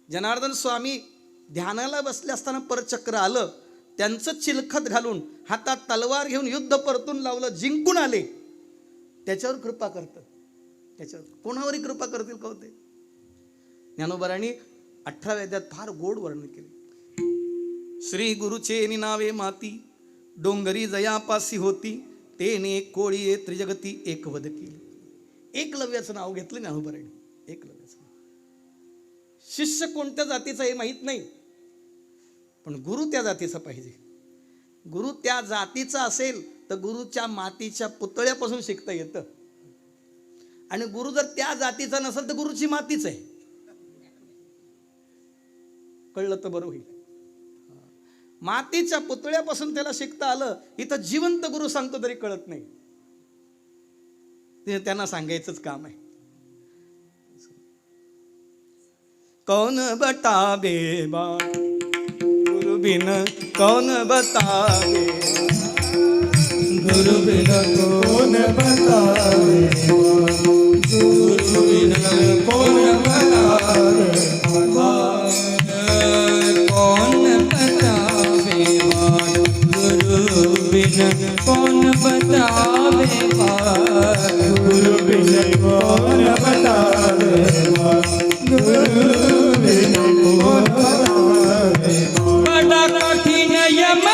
जनार्दन स्वामी ध्यानाला बसले असताना परचक्र आलं, त्यांचं चिलखत घालून हातात तलवार घेऊन युद्ध परतून लावलं, जिंकून आले. त्याच्यावर कृपा करतात, त्याच्यावर कोणावरही कृपा करतील का होते. ज्ञानोबराणी 18व्या अध्यायात फार गोड वर्णन केले. श्री गुरुचे निनावे माती डोंगरी जयापासी होती तेने कोळी त्रिजगती एकवद केली. एकलव्याचं नाव घेतलं ज्ञानोबराणी, एकलव्याचं. शिष्य कोणत्या जातीचा हे माहीत नाही, पण गुरु त्या जातीचा पाहिजे. गुरु त्या जातीचा असेल तर गुरुच्या मातीच्या पुतळ्यापासून शिकता येतं, आणि गुरु जर त्या जातीचा नसेल तर गुरुची मातीच आहे. कळलं तर बरं होईल. मातीच्या पुतळ्यापासून त्याला शिकता आलं. इथं जिवंत गुरु सांगतो तरी कळत नाही, ते त्यांना सांगायचंच काम आहे. कौन बतावे बात गुरु बिन कौन बतावे, गुरु बिना कौन बतावे, गुरु बिना कौन बतावे, कौन बतावे गुरु बिना कौन बतावे, गुरु बिना कौन बतावे, गुरु बिना कौन बतावे. बड़ा कठिन यम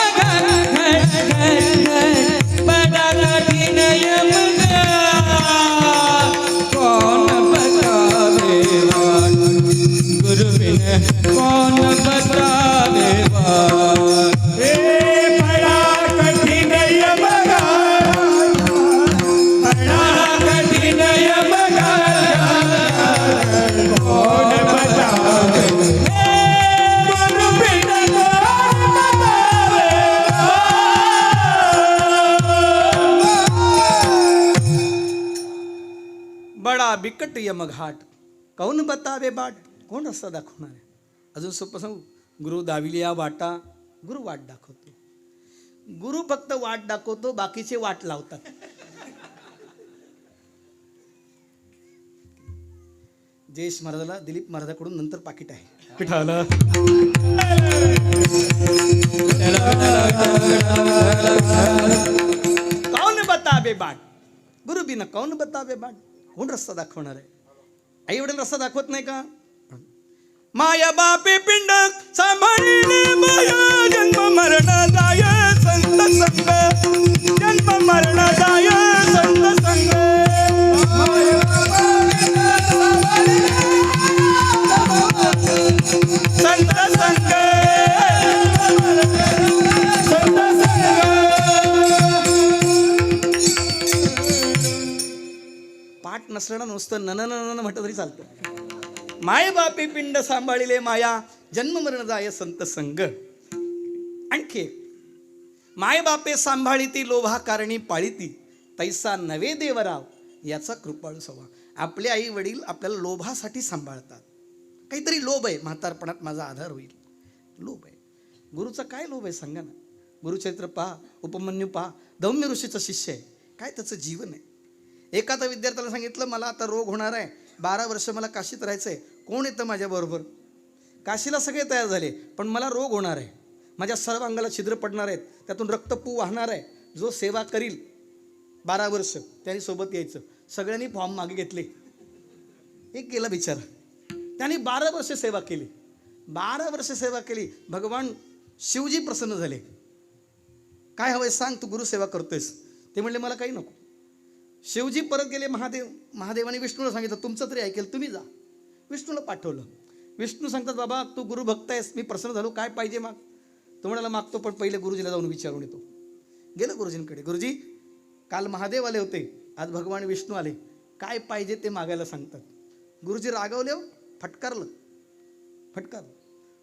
बड़ा कठिन यम कौन बतावे, गुरु बिना कौन बतावे. बड़ा कठिन यम बड़ा कठिन यम कौन बतावे, गुरु बिना कौन बतावे. बडा बिकट यमघाट कौन बतावे बाट. कोण रस्ता दाखवणार आहे. अजून सोपं सांगू, गुरु दाविलिया वाटा, गुरु वाट दाखवतो. गुरु फक्त वाट दाखवतो, बाकीचे वाट लावतात. जयेश महाराजाला दिलीप महाराजाकडून नंतर पाकिट आहे. पिठाला कौन बतावे बाट, गुरु बिना कौन बतावे बाट. कोण रस्ता दाखवणार आहे. आई वडील रस्ता दाखवत नाही का. माया बापे पिंड सांभाळीने माया जन्म मरण जाय संत संग, जन्म मरण जाय संत संग. संत संग संत संग. पाठ नसणं नुसतं नन नन म्हटलं तरी चालतं. माय बापे पिंड सांभाळिले माया जन्म मरण जाय संत संग. आणखी एक, माय बापे सांभाळीती लोभा कारणी पाळीती तैसा नवे देवराव याचा कृपाळू स्वभाव. आपले आई वडील आपल्याला लोभासाठी सांभाळतात. काहीतरी लोभ आहे, म्हातारपणात माझा आधार होईल, लोभ आहे. गुरुचा काय लोभ आहे सांगा ना. गुरुचरित्र पहा, उपमन्यू पहा, दौम्य ऋषीचं शिष्य आहे, काय त्याचं जीवन आहे. एखाद्या विद्यार्थ्याला सांगितलं मला आता रोग होणार आहे, 12 वर्ष मला काशीत राहायचं आहे, कोण येतं माझ्याबरोबर. काशीला सगळे तयार झाले, पण मला रोग होणार आहे, माझ्या सर्व अंगाला छिद्र पडणार आहेत, त्यातून रक्तपू वाहणार आहे, जो सेवा करील 12 वर्ष त्याने सोबत यायचं. सगळ्यांनी फॉर्म मागे घेतले, एक गेला बिचारा. त्याने 12 वर्ष सेवा केली. 12 वर्ष सेवा केली. भगवान शिवजी प्रसन्न झाले. काय हवंय सांग, तू गुरुसेवा करतोयस. ते म्हणले मला काही नको. शिवजी परत गेले. महादेवाने विष्णूला सांगितलं तुमचं तरी ऐकेल, तुम्ही जा. विष्णूला पाठवलं. विष्णू सांगतात बाबा तू गुरुभक्त आहेस, मी प्रसन्न झालो, काय पाहिजे माग. तो म्हणाला मागतो पण पहिले गुरुजीला जाऊन विचारून येतो. गेलं गुरुजींकडे. गुरुजी काल महादेव आले होते, आज भगवान विष्णू आले, काय पाहिजे ते मागायला सांगतात. गुरुजी रागवले, फटकारलं.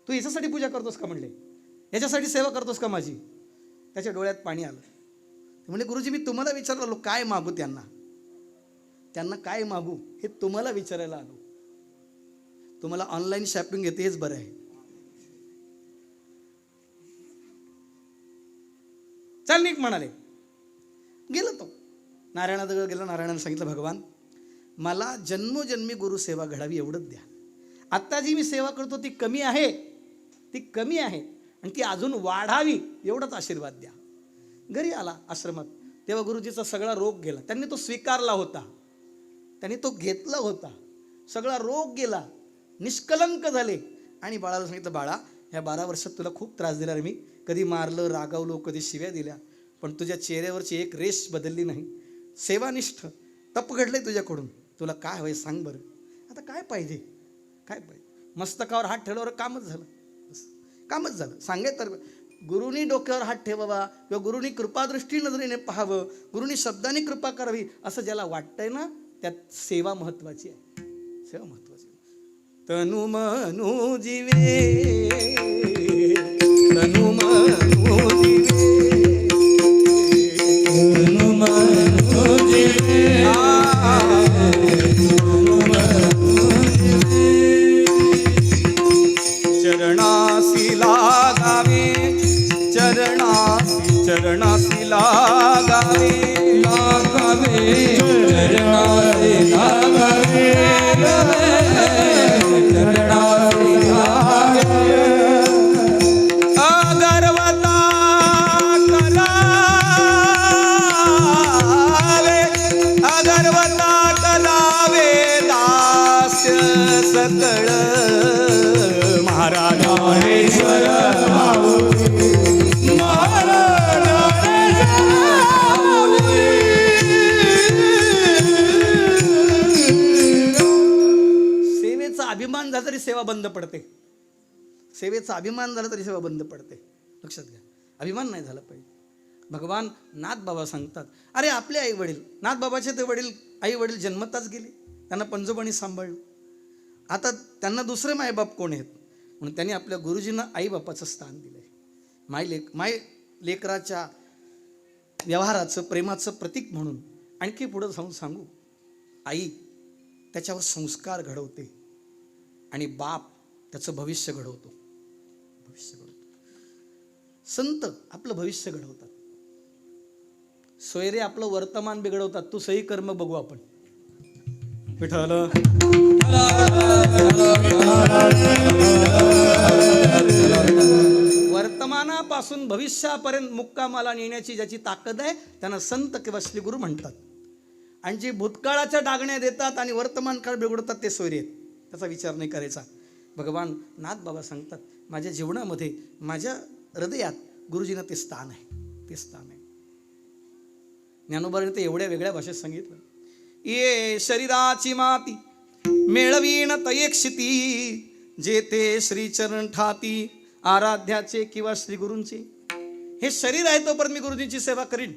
तू याच्यासाठी पूजा करतोस का म्हणले, याच्यासाठी सेवा करतोस का माझी. त्याच्या डोळ्यात पाणी आलं. म्हणजे गुरुजी मी तुम्हाला विचारलं आलो काय मागू, त्यांना काय मागू हे तुम्हाला विचारायला आलो. तुम्हाला ऑनलाईन शॉपिंग येते हेच बरं आहे. चल निक म्हणाले. गेला तो नारायणाजवळ गेला. नारायणाने सांगितलं भगवान मला जन्मोजन्मी गुरुसेवा घडावी एवढंच द्या. आत्ता जी मी सेवा करतो ती कमी आहे आणि ती अजून वाढावी एवढाच आशीर्वाद द्या. घरी आला आश्रमात तेव्हा गुरुजीचा सगळा रोग गेला. त्यांनी तो स्वीकारला होता, त्यांनी तो घेतला होता. सगळा रोग गेला, निष्कलंक झाले. आणि बाळाला सांगितलं बाळा ह्या 12 वर्षात तुला खूप त्रास दिला रे मी, कधी मारलं, रागावलो, कधी शिव्या दिल्या, पण तुझ्या चेहऱ्यावरची एक रेष बदलली नाही. सेवानिष्ठ तप घडलंय तुझ्याकडून. तुला काय हवंय सांग बरं. आता काय पाहिजे. मस्तकावर हात ठेवल्यावर कामच झालं. सांगाय तर गुरुनी डोक्यावर हात ठेवावा किंवा गुरुनी कृपादृष्टी नजरेने पाहावं, गुरुनी शब्दाने कृपा करावी असं ज्याला वाटतंय ना त्यात सेवा महत्वाची आहे. सेवा महत्वाची. तनु मनु जीवे, तनु मनु जीवे, तनु मनु जीवे, चरणासी लागावे, चरणासी लागावे, चरणासी लागावे, चरणासी लागावे. अगरवता कलावे दास्य सकळ महाराजानेश्वर सेवेचा अभिमान झाला तरी सेवा बंद पडते. सेवेचा अभिमान झाला तरी सेवा बंद पडते. लक्षात घ्या, अभिमान नाही झाला पाहिजे. भगवान नाथबाबा सांगतात अरे आपले आई वडील, नाथबाबाचे ते आई वडील जन्मताच गेले, त्यांना पंजोबाणी सांभाळलं. आता त्यांना दुसरे मायबाप कोण आहेत म्हणून त्यांनी आपल्या गुरुजींना आईबापाचं स्थान दिलं आहे. माय लेकराच्या व्यवहाराचं प्रेमाचं प्रतीक म्हणून. आणखी पुढं जाऊन सांगू, आई त्याच्यावर संस्कार घडवते आणि बाप त्याचं भविष्य घडवतो. संत आपलं भविष्य घडवतात, सोयरे आपलं वर्तमान बिघडवतात. तू सही कर्म बघू आपण. विठ्ठल वर्तमानापासून भविष्यापर्यंत मुक्कामाला नेण्याची ज्याची ताकद आहे त्यांना संत किंवा श्री गुरु म्हणतात. आणि जे भूतकाळाच्या डागण्या देतात आणि वर्तमान काळ बिघडतात ते सोयरे आहेत. त्याचा विचार नाही करायचा. भगवान नाथबाबा सांगतात माझ्या जीवनामध्ये, माझ्या हृदयात गुरुजींना ते स्थान आहे. ज्ञानोबाने ते एवढ्या वेगळ्या भाषेत सांगितलं. ये शरीराची माती मेळवीन तयेक्षिती, जे ते श्रीचरण ठाती आराध्याचे किंवा श्री गुरूंचे. हे शरीर आहे तोपर्यंत मी गुरुजींची सेवा करीन,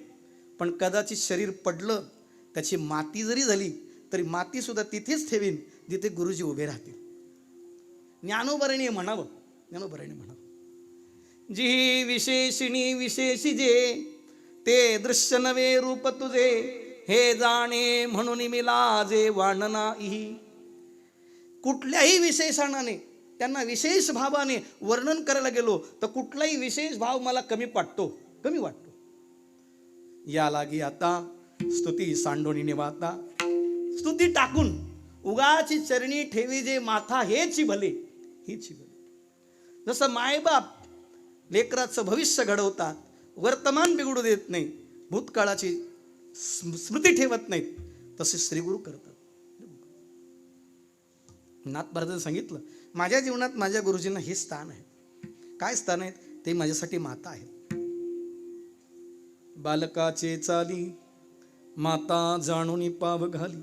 पण कदाचित शरीर पडलं, त्याची माती जरी झाली तरी माती सुद्धा तिथेच ठेवीन जिथे गुरुजी उभे राहतील. ज्ञानोबाने म्हणावं, जी विशेषिणी विशेषी जे, ते दृश्य नवे रूप तुझे, हे जाणे म्हणून मी लाजे वाणनाही. कुठल्याही विशेषणाने त्यांना विशेष भावाने वर्णन करायला गेलो तर कुठलाही विशेष भाव मला कमी वाटतो. या लागी आता स्तुती सांडोनी वाता, स्तुती टाकून उगाची चरणी ठेवी जे माथा हेची भले. जसं मायबाप लेकराचं भविष्य घडवतात, वर्तमान बिघडू देत नाही, भूतकाळाची स्मृती ठेवत नाहीत, तसे श्रीगुरु करतात. नाथ महाराजांनी सांगितलं, माझ्या जीवनात माझ्या गुरुजींना हे स्थान आहे. काय स्थान आहे? ते माझ्यासाठी माता आहे. बालकाचे चाली माता जाणून पाव घाली.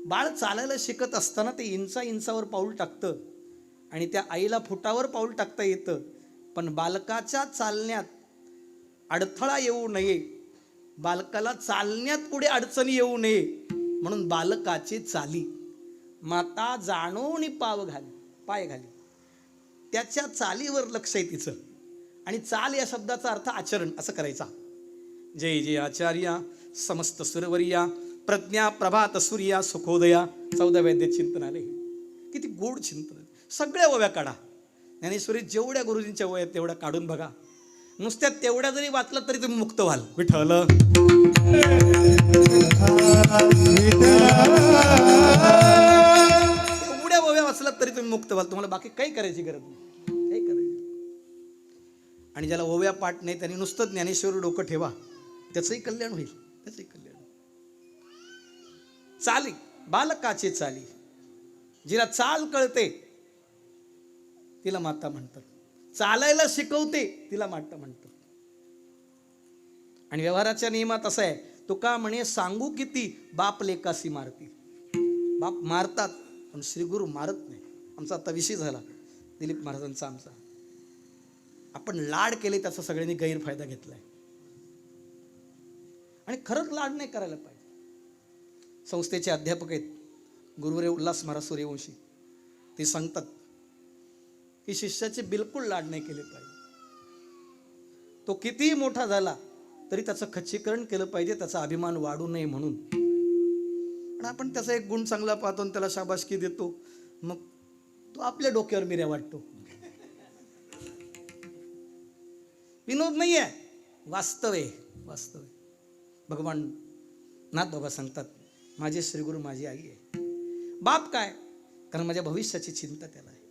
बाळ चालायला शिकत असताना ते इंचावर पाऊल टाकतं आणि त्या आईला फुटावर पाऊल टाकता येतं. पण बालकाच्या चालण्यात अडथळा येऊ नये, बालकाला चालण्यात पुढे अडचणी येऊ नये म्हणून बालकाचे चाली माता जाणून पाय घाली. त्याच्या चालीवर लक्ष आहे तिचं. आणि चाल या शब्दाचा अर्थ आचरण असं करायचा. जय जय आचार्या समस्त सुरवर्या प्रज्ञा प्रभात सूर्या सुखोदया 14 वैद्य चिंतन आले. किती गोड चिंतन. सगळ्या ओव्या काढा. ज्ञानेश्वरी जेवढ्या गुरुजींच्या ओव्या तेवढ्या काढून बघा. नुसत्या तेवढ्या जरी वाचलं तरी तुम्ही मुक्त व्हाल. विठ्ठल एवढ्या ओव्या वाचलात तरी तुम्ही मुक्त व्हाल. तुम्हाला बाकी काही करायची गरज नाही. काही करायची. आणि ज्याला ओव्या पाठ नाही त्यांनी नुसतं ज्ञानेश्वर डोकं ठेवा, त्याचंही कल्याण होईल. त्याचंही कल्याण. चाली बालकाचे चाली. जिला चाल कळते तिला माता म्हणतात. चालायला शिकवते तिला माता म्हणतात. आणि व्यवहाराच्या नियमात असं आहे, तुका म्हणे सांगू किती बाप लेकासी मारती. बाप मारतात पण श्री गुरु मारत नाही. आमचा आता विषय झाला दिलीप महाराजांचा. आमचा आपण लाड केले त्याचा सगळ्यांनी गैरफायदा घेतलाय. आणि खरंच लाड नाही करायला पाहिजे. संस्थेचे अध्यापक आहेत गुरुवरे उल्हास महाराज सूर्यवंशी. ते सांगतात की शिष्याचे बिलकुल लाड नाही केले पाहिजे. तो कितीही मोठा झाला तरी त्याचं खच्चीकरण केलं पाहिजे, त्याचा अभिमान वाढू नये म्हणून. पण आपण त्याचा एक गुण चांगला पाहतो आणि त्याला शाबासकी देतो, मग तो आपल्या डोक्यावर मिऱ्या वाटतो. विनोद नाही आहे, वास्तव आहे. वास्तव आहे. भगवान नाथ बाबा सांगतात, माझे श्रीगुरु माझी आई आहे. बाप काय? कारण माझ्या भविष्याची चिंता त्याला आहे,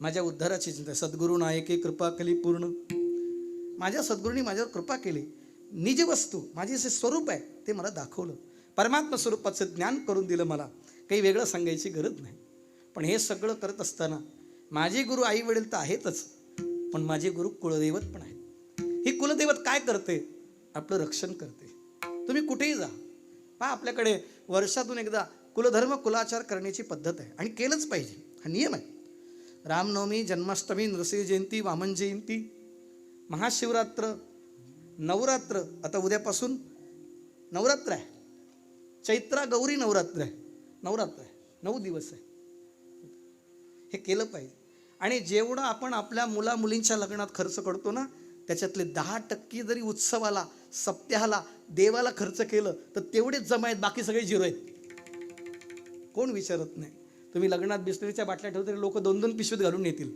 माझ्या उद्धाराची चिंता. सद्गुरु नायके कृपा केली पूर्ण. माझ्या सद्गुरूंनी माझ्यावर कृपा केली. निज वस्तू माझे जे स्वरूप आहे ते मला दाखवलं. परमात्मा स्वरूपाचं ज्ञान करून दिलं मला. काही वेगळं सांगायची गरज नाही. पण हे सगळं करत असताना माझे गुरु आई वडील तर आहेतच, पण माझे गुरु कुलदैवत पण आहेत. ही कुलदैवत काय करते? आपलं रक्षण करते. तुम्ही कुठेही जा पहा, आपल्याकडे वर्षातून एकदा कुलधर्म कुलाचार करण्याची पद्धत आहे आणि केलंच पाहिजे. हा नियम आहे. रामनवमी, जन्माष्टमी, नरसिंह जयंती, वामन जयंती, महाशिवरात्र, नवरात्र. आता उद्यापासून नवरात्र आहे. चैत्रा गौरी नवरात्र आहे. नवरात्र आहे, 9 दिवस आहे. हे केलं पाहिजे. आणि जेवढं आपण आपल्या मुलींच्या लग्नात खर्च करतो ना, त्याच्यातले 10% जरी उत्सवाला, सप्त्याला, देवाला खर्च केलं तर तेवढेच जमा आहेत. बाकी सगळे झिरो आहेत. कोण विचारत नाही. तुम्ही लग्नात बिस्लरीच्या बाटल्या ठेवता तरी लोक 2-2 पिशवीत घालून येतील.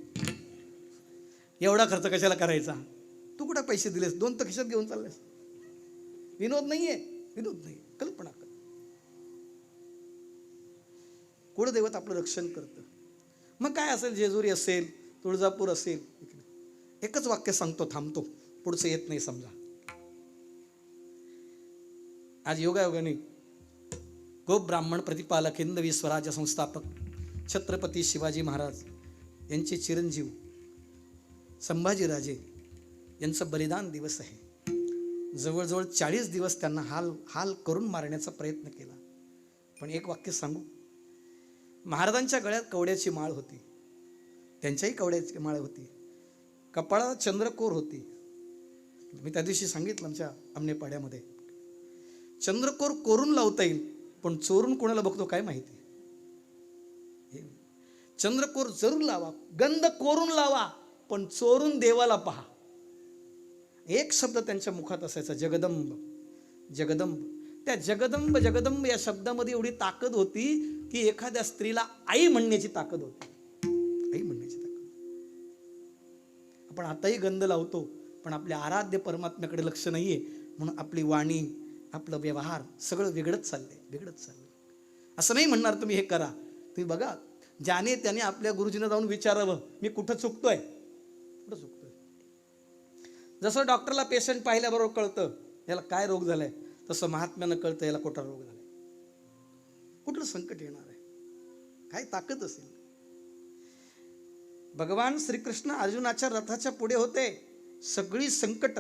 एवढा खर्च कशाला करायचा? तू कुठं पैसे दिलेस? 2 तर खिशात घेऊन चाललेस. विनोद नाहीये, विनोद नाही, कल्पना कर. कुळदैवत आपलं रक्षण करतं. मग काय असेल, जेजुरी असेल, तुळजापूर असेल. एकच वाक्य सांगतो, थांबतो, पुढचं येत नाही समजा. आज योगायोगाने गोप ब्राह्मण प्रतिपालक हिंदवी स्वराज्य संस्थापक छत्रपती शिवाजी महाराज यांचे चिरंजीव संभाजीराजे यांचं बलिदान दिवस आहे. जवळजवळ 40 दिवस त्यांना हाल करून मारण्याचा प्रयत्न केला. पण एक वाक्य सांगू, महाराजांच्या गळ्यात कवड्याची माळ होती, त्यांच्याही कवड्याची माळ होती, कपाळात चंद्रकोर होती. मी त्या दिवशी सांगितलं आमच्या आमनेपाड्यामध्ये, चंद्रकोर कोरून लावता येईल पण चोरून कोणाला बघतो काय माहिती. चंद्रकोर जरूर लावा, गंध कोरून लावा, पण चोरून देवाला पहा. एक शब्द त्यांच्या मुखात असायचा, जगदंब. जगदंब. त्या जगदंब जगदंब या शब्दामध्ये एवढी ताकद होती की एखाद्या स्त्रीला आई म्हणण्याची ताकद होती. आई म्हणण्याची ताकद. आपण आताही गंध लावतो पण आपल्या आराध्य परमात्म्याकडे लक्ष नाहीये, म्हणून आपली वाणी, आपलं व्यवहार सगळं वेगळंच चाललंय. असं नाही म्हणणार तुम्ही हे करा. तुम्ही बघा, ज्याने त्याने आपल्या गुरुजींना जाऊन विचारावं, मी कुठं चुकतोय. जसं डॉक्टरला पेशंट पाहिल्याबरोबर कळतं याला काय रोग झालाय, तसं महात्म्यानं कळतं याला कुठला रोग झालाय, कुठलं संकट येणार आहे. काय ताकद असेल. भगवान श्रीकृष्ण अर्जुनाच्या रथाच्या पुढे होते. सगळी संकट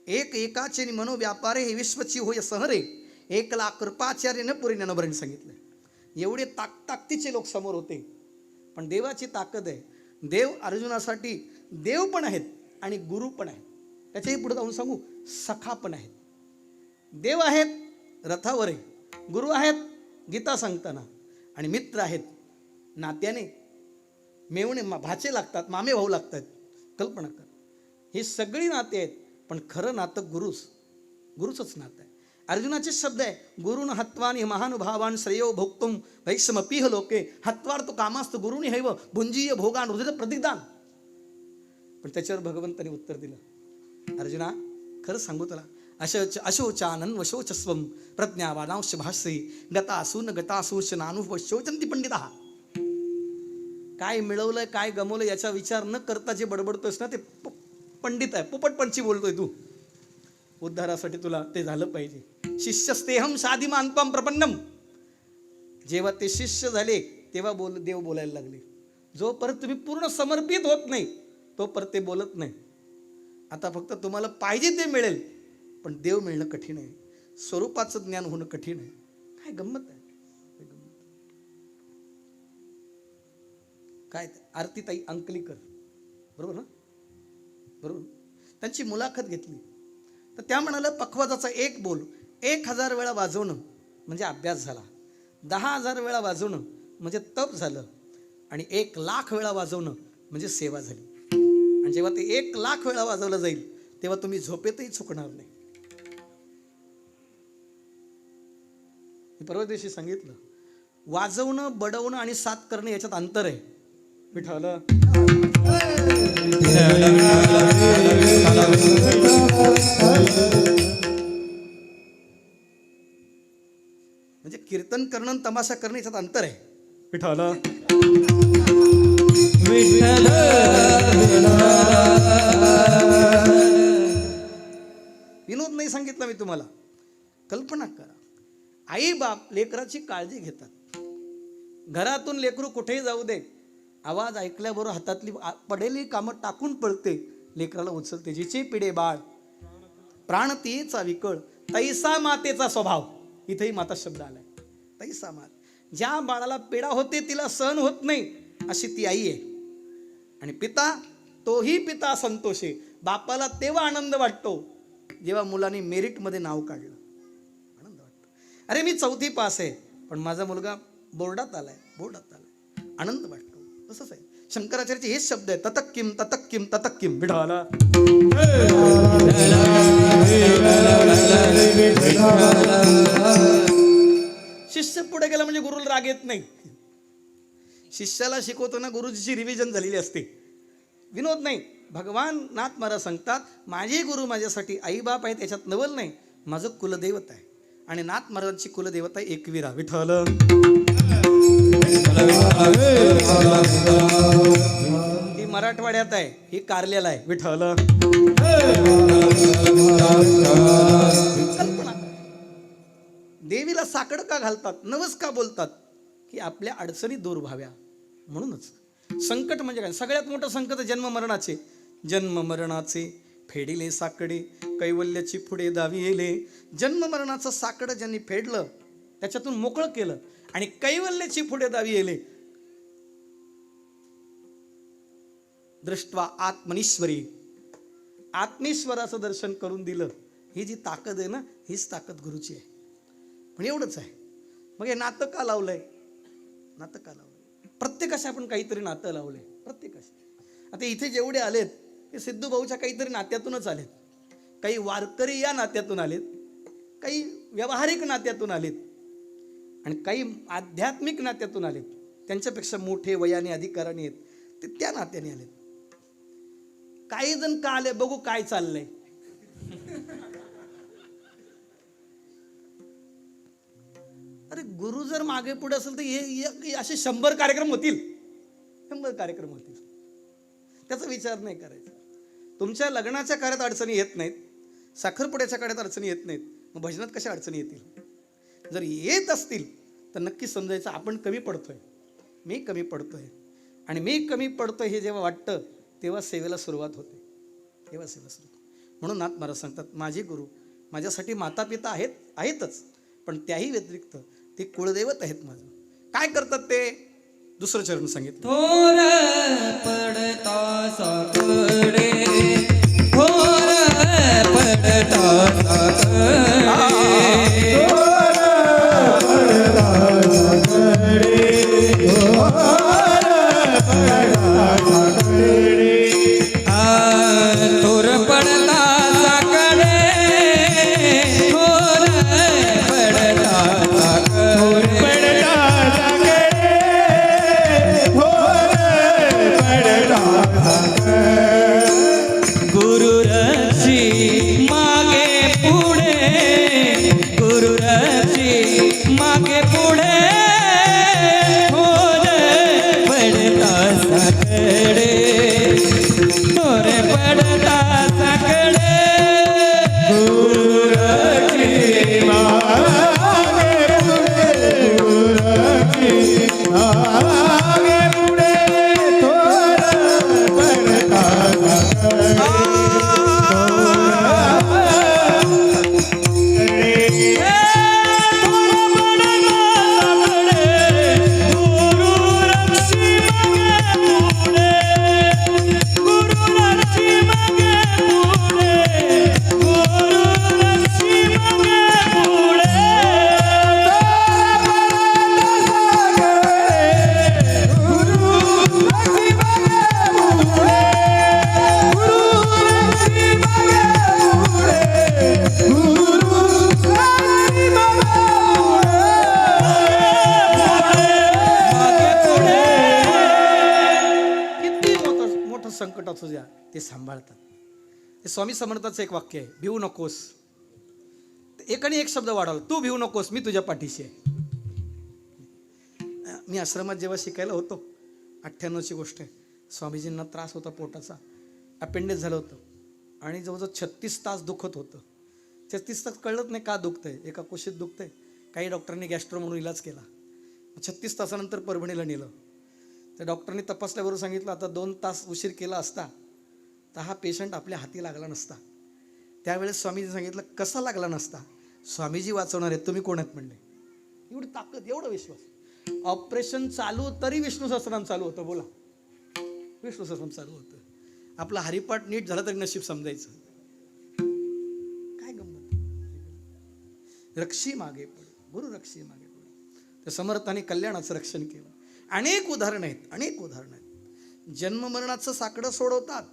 एक एकाचे मनोव्यापारे हे विश्वची होय सहरे 1,00,000 कृपाचार्यने पुरी ज्ञानोबरांनी सांगितलं. एवढे ताकदीचे लोक समोर होते. पण देवाची ताकद आहे. देव अर्जुनासाठी देव पण आहेत आणि गुरु पण आहेत. त्याच्याही पुढे जाऊन सांगू, सखा पण आहेत. देव आहेत रथावर आहे, गुरु आहेत गीता सांगताना, आणि मित्र आहेत नात्याने. मेवणे भाचे लागतात, मामे भाऊ लागतात. कल्पना कर, ही सगळी नाते आहेत. पण खरं नातं गुरुचंच नातं आहे. अर्जुनाचे शब्द आहे, गुरुन हत्वानी महानुभावान श्रेयो भोक्तुम वैषमपीह लोके हत्वार्थ कामास्त गुरुनी हैव भुंजीय भोगान हृदय प्रतिदान. पण त्याच्यावर भगवंतानी उत्तर दिलं, अर्जुना खरं सांगू तुला, अशोचानन वशोचस्वम प्रज्ञावानांश भाष्ये गतासून गतासूश नानुभवशोचंती पंडिता. काय मिळवलंय काय गमवलं याचा विचार न करता जे बडबडतोयस ना ते पंडित आहे, पोपटपंची बोलतोय तू. उद्धारासाठी तुला ते झालं पाहिजे. शिष्यस्तेहम साधिमानत्वम प्रपन्नम. जेव्हा ते शिष्य झाले तेव्हा देव बोलायला लागले. जोपर्यंत तुम्ही पूर्ण समर्पित होत नाही तोपर्यंत ते बोलत नाही. आता फक्त तुम्हाला पाहिजे ते मिळेल, पण देव मिळणं कठीण आहे. स्वरूपाचं ज्ञान होणं कठीण आहे. काय गंमत आहे. काय आरतीताई अंकलीकर, बरोबर ना, बरोबर, त्यांची मुलाखत घेतली तर त्या म्हणाल्या, पखवाजाचा एक बोल 1,000 वेळा वाजवणं म्हणजे अभ्यास झाला, 10,000 वेळा वाजवणं म्हणजे तप झालं, आणि 1,00,000 वेळा वाजवणं म्हणजे सेवा झाली. आणि जेव्हा ते 1,00,000 वेळा वाजवलं जाईल तेव्हा तुम्ही झोपेतही चुकणार नाही. परवा दिवशी सांगितलं, वाजवणं, बडवणं आणि साथ करणं याच्यात अंतर आहे. विठ्ठल म्हणजे कीर्तन करणं आणि तमाशा करणं याच्यात अंतर आहे. विठ्ठल विनोद नाही सांगितलं मी तुम्हाला. कल्पना करा, आई बाप लेकराची काळजी घेतात. घरातून लेकरू कुठेही जाऊ दे, आवाज ऐकल्याबरोबर हातातली पडेली कामं टाकून पळते, लेकराला उचलते. जिचे पिढे बाळ प्राण तिचा विकळ तैसा मातेचा स्वभाव. इथेही माता शब्द आलाय, तैसा मात. ज्या बाळाला पीडा होते तिला सहन होत नाही अशी ती आई आहे. आणि पिता, तोही पिता संतोष आहे. बापाला तेव्हा आनंद वाटतो जेव्हा मुलाने मेरिटमध्ये नाव काढलं. आनंद वाटतो. अरे मी 4थी पास आहे पण माझा मुलगा बोर्डात आलाय. आनंद वाटतो. तसंच आहे. शंकराचार्याचे हेच शब्द आहे, ततक्किम ततक्किम ततक्किम. विठाला शिष्य पुढे गेला म्हणजे गुरुला राग येत नाही. शिष्याला शिकवताना गुरुजीची रिव्हिजन झालेली असते. विनोद नाही. भगवान नाथ महाराज सांगतात, माझे गुरु माझ्यासाठी आई बाप आहे, त्याच्यात नवल नाही. माझं कुलदैवत आहे. आणि नाथ महाराजांची कुलदेवता एकविरा. विठ्ठल ही मराठवाड्यात आहे, ही कारल्याला आहे. विठ्ठल कल्पना. देवीला साकड का घालतात, नवस का बोलतात, की आपल्या अडचणी दूर व्हाव्या म्हणूनच. संकट म्हणजे काय, सगळ्यात मोठं संकट जन्म मरणाचे. जन्म मरणाचे फेडिले साकडे कैवल्याची पुढे दावी येले. जन्म मरणाचं साकड ज्यांनी फेडलं त्याच्यातून मोकळं केलं आणि कैवल्याची पुढे दावी येले. दृष्ट्वा आत्मनीश्वरी, आत्मेश्वराचं दर्शन करून दिलं. ही जी ताकद आहे ना, हीच ताकद गुरुची आहे. पण एवढंच आहे. मग हे नातं का लावलंय, नातं का लावलंय? प्रत्येकाशी आपण काहीतरी नातं लावलंय, प्रत्येकाशी. आता इथे जेवढे आलेत ते सिद्धू भाऊच्या काहीतरी नात्यातूनच आलेत. काही वारकरी या नात्यातून आलेत, काही व्यावहारिक नात्यातून आलेत, आणि काही आध्यात्मिक नात्यातून आलेत. त्यांच्यापेक्षा मोठे वयाने अधिकाराने आहेत ते त्या नात्याने आलेत. काही जण का आले बघू काय चाललंय. अरे गुरु जर मागे पुढे असेल तर हे असे 100 कार्यक्रम होतील, 100 कार्यक्रम होतील. त्याचा विचार नाही करायचा. तुमच्या लग्नाच्या कार्यात अडचणी येत नाहीत, साखरपुड्याच्या कार्यात अडचणी येत नाहीत, मग भजनात कशा अडचणी येतील? जर येत असतील तर नक्की समजायचं आपण कमी पडतोय. मी कमी पडतोय. आणि मी कमी पडतोय हे जेव्हा वाटतं तेव्हा सेवेला सुरुवात होते. तेव्हा सेवा सुरू होते. म्हणून नाथ महाराज सांगतात, माझे गुरु माझ्यासाठी माता पिता आहेतच, पण त्याही व्यतिरिक्त ते कुळदैवत आहेत माझं. काय करतात ते? दुसरं चरण सांगितलं. थोर पडता साकडे, थोर पडता थोर पडता साकडे, थोर पडता गुरु रक्षी मागे पुढे, गुरु रक्षी मागे पुढे, थोर पडता साकडे, थोर पडता साकडे, गुरु रक्षी मागे पुढे, गुरु रक्षी मागे पुढे, थोर पडता संकट असू द्या ते सांभाळतात. हे स्वामी समर्थाचं एक वाक्य आहे, भिवू नकोस. एकाने एक शब्द वाढवला, तू भिवू नकोस, मी तुझ्या पाठीशी आहे. मी आश्रमात जेव्हा शिकायला होतो, 98ची गोष्ट आहे, स्वामीजींना त्रास होता पोटाचा, अपेंडिक्स झालं होतं आणि जवळजवळ 36 तास दुखत होतं. 36 तास कळत नाही का दुखतंय, एका कुशीत दुखतंय. काही डॉक्टरांनी गॅस्ट्रो म्हणून इलाज केला. 36 तासानंतर परभणीला नेलं. त्या डॉक्टरांनी तपासल्याबरोबर सांगितलं, आता 2 तास उशीर केला असता तर हा पेशंट आपल्या हाती लागला नसता. त्यावेळेस स्वामीजी सांगितलं, कसा लागला नसता? स्वामीजी वाचवणार आहेत, तुम्ही कोण आहेत म्हणले. एवढी ताकद, एवढा विश्वास. ऑपरेशन चालू तरी विष्णू सहस्त्रनाम चालू होतं. बोला, विष्णू सहस्त्रनाम चालू होतं. आपला हरिपाठ नीट झाला तरी नशीब समजायचं. काय गंमत. रक्षी मागे पुढे, गुरु रक्षी मागे पुढे. त्या समर्थाने कल्याणाचं रक्षण केलं. अनेक उदाहरणं आहेत, अनेक उदाहरणं आहेत. जन्ममरणाचं साकडं सोडवतात,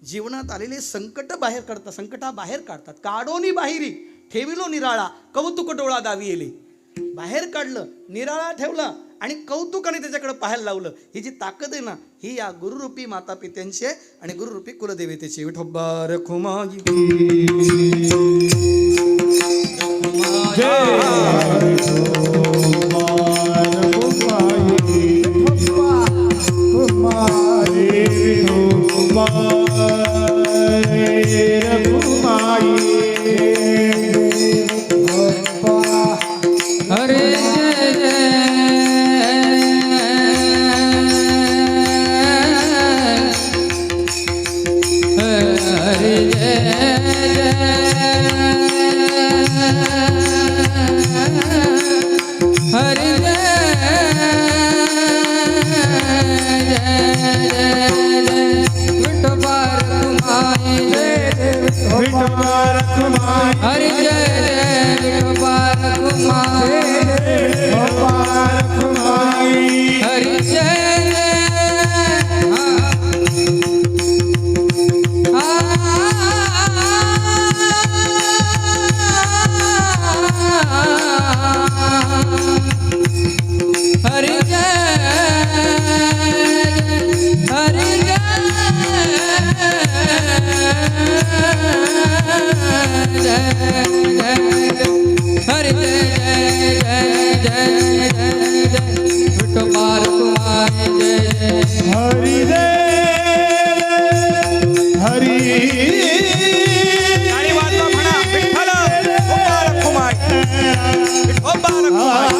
जीवनात आलेले संकट बाहेर काढतात, संकटाबाहेर काढतात. काढोनी बाहेरी ठेविलो निराळा, कौतुक डोळा दावी येले. बाहेर काढलं, निराळा ठेवला आणि कौतुकाने त्याच्याकडे पाहायला लावलं. ही जी ताकद आहे ना, ही या गुरुरूपी माता पित्यांची आहे आणि गुरुरूपी कुलदेवतेची. विठोबा रखुमाई हरे जय हरे हरे हरि जय जय गोपाल कुमार हरि जय हरि हरि जय जय जय जय जय विठोबा कुमार जय जय हरि हरि आणि वाजवा म्हणा, विठ्ठल विठोबा रखुमाई, विठोबा रखुमाई.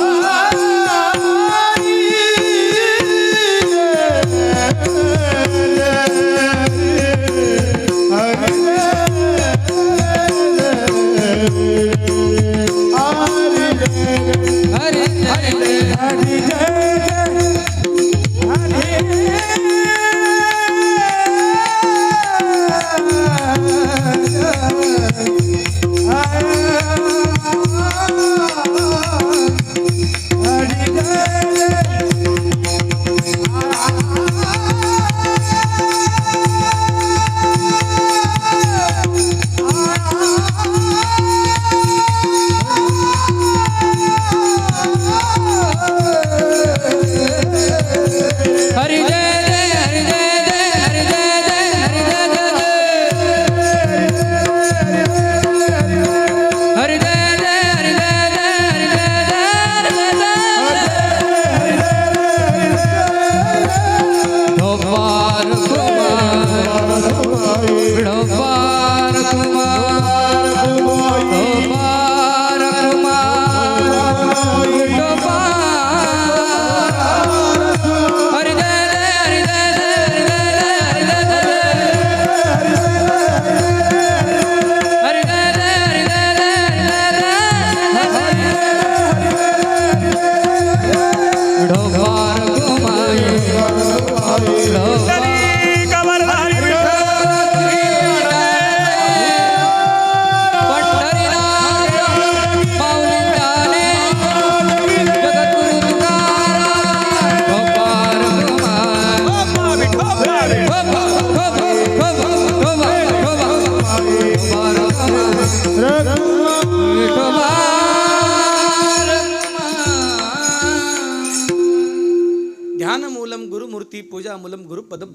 ध्यानमूलम गुरुमूर्ती पूजामूलम गुरुपदम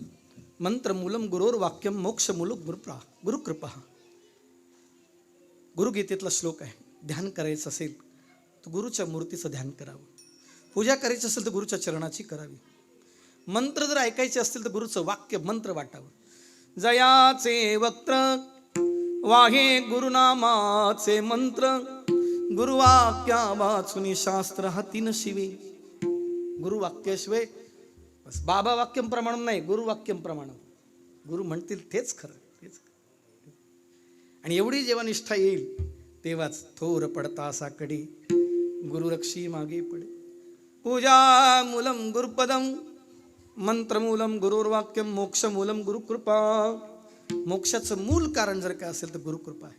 मंत्रमूलम गुरोर्वाक्यम मोक्षमूलक गुरुकृपा. गुरुगीतेतला श्लोक आहे. ध्यान करायचं असेल तर गुरुच्या मूर्तीचं ध्यान करावं. पूजा करायची असेल तर गुरुच्या चरणाची करावी. मंत्र जर ऐकायचे असतील तर गुरुचं वाक्य मंत्र वाटावं. जयाचे वक्त्र वाहे गुरुनामाचे मंत्र गुरुवाक्या वाचुनी शास्त्र हाती नशिवे. गुरुवाक्याशिवाय बस बाबा वाक्यम प्रमाणम नाही, गुरुवाक्यम प्रमाणम. गुरु म्हणतील तेच खरं, तेच खरं. आणि एवढी जेव्हा निष्ठा येईल तेव्हाच थोर पडता साकडे गुरुरक्षी मागे पडे. पूजा मूलम गुरुपदम मंत्रमूलम गुरुर्वाक्यम मोक्षमूलम गुरुकृपा. मोक्षाचं मूल कारण जर काय असेल तर गुरुकृपा आहे.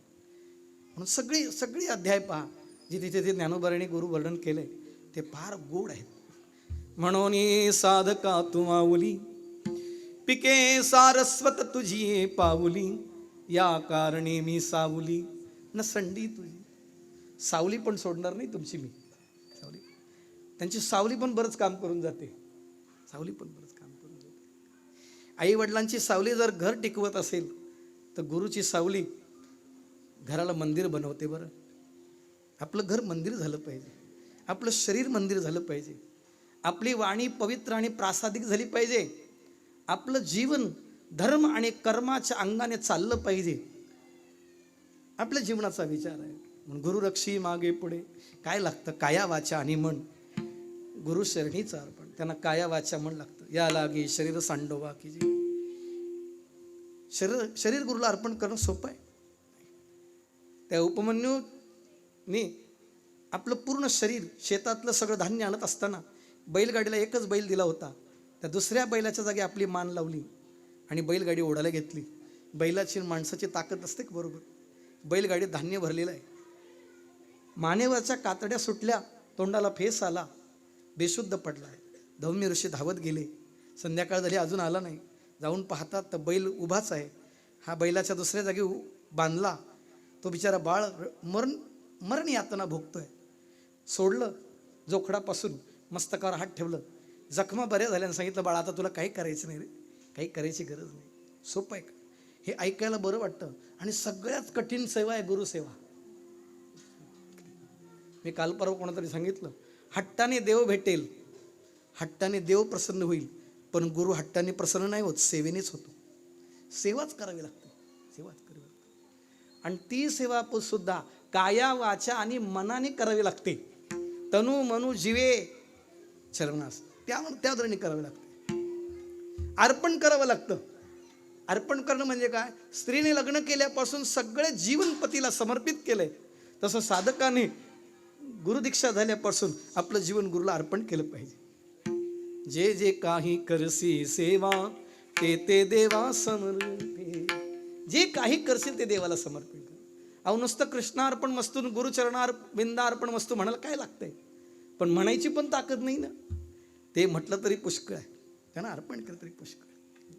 म्हणून सगळी अध्याय पहा जिथे तिथे ज्ञानोबारांनी गुरु वर्णन केलंय ते फार गोड आहेत. म्हणून साधका तू माऊली पिके सारस्वत तुझी पाऊली या कारणे मी सावली न संडी तुझी. सावली पण सोडणार नाही तुमची मी. सावली त्यांची सावली पण बरंच काम करून जाते. सावली पण बरंच काम करून जाते. आई वडिलांची सावली जर घर टिकवत असेल तर गुरुची सावली घराला मंदिर बनवते. बरं आपलं घर मंदिर झालं पाहिजे, आपलं शरीर मंदिर झालं पाहिजे, आपली वाणी पवित्र आणि प्रासादिक झाली पाहिजे, आपलं जीवन धर्म आणि कर्माच्या अंगाने चाललं पाहिजे. आपल्या जीवनाचा विचार आहे. म्हणून गुरुरक्षी मागे पुढे काय लागतं? काया वाचा आणि मन. गुरु शरणीचं अर्पण. त्यांना काया वाचा मन लागतं. या लागे शरीर सांडोवा की जे शरीर गुरुला अर्पण करणं सोपं आहे. त्या उपमन्यूने आपलं पूर्ण शरीर शेतातलं सगळं धान्य आणत असताना बैलगाडीला एकच बैल दिला होता. त्या दुसऱ्या बैलाच्या जागी आपली मान लावली आणि बैलगाडी ओढायला घेतली. बैलाची माणसाची ताकद असते का? बरोबर. बैलगाडीत धान्य भरलेलं आहे. मानेवरच्या कातड्या सुटल्या, तोंडाला फेस आला, बेशुद्ध पडला आहे. धौम्य ऋषी धावत गेले. संध्याकाळ झाली अजून आला नाही. जाऊन पाहतात तर बैल उभाच आहे. हा बैलाच्या दुसऱ्या जागी बांधला. तो बिचारा बाळ मरण यातना भोगतोय. सोडलं जोखडापासून, मस्तकावर हात ठेवलं, जखमा बऱ्या झाल्यानं सांगितलं बाळा आता तुला काही करायचं नाही रे, काही करायची गरज नाही. सोपं आहे का? हे ऐकायला बरं वाटतं. आणि सगळ्यात कठीण सेवा आहे गुरुसेवा. मी काल परवा कोणातरी सांगितलं हट्टाने देव भेटेल, हट्टाने देव प्रसन्न होईल, पण गुरु हट्टाने प्रसन्न नाही होत, सेवेनेच होतो. सेवाच करावी लागते, सेवाच करावी लागते. आणि ती सेवा सुद्धा काया वाचा आणि मनाने करावी लागते. तनु मनु जीवे चरणास त्या दृष्टीने करावे लागते. अर्पण करावं लागतं. अर्पण करणं म्हणजे काय? स्त्रीने लग्न केल्यापासून सगळे जीवन पतीला समर्पित केलंय, तसं साधकाने गुरुदीक्षा झाल्यापासून आपलं जीवन गुरुला अर्पण केलं पाहिजे. जे जे काही करसी सेवा ते ते देवा समर्पे. जे काही करशील ते देवाला समर्पित कर. अहो नुसतं कृष्णार्पण मस्तू गुरुचरणार बिंदार्पण मस्तू म्हणायला काय लागतंय? पण म्हणायची पण ताकद नाही ना. ते म्हटलं तरी पुष्कळ आहे, त्यांना अर्पण केलं तरी पुष्कळ आहे.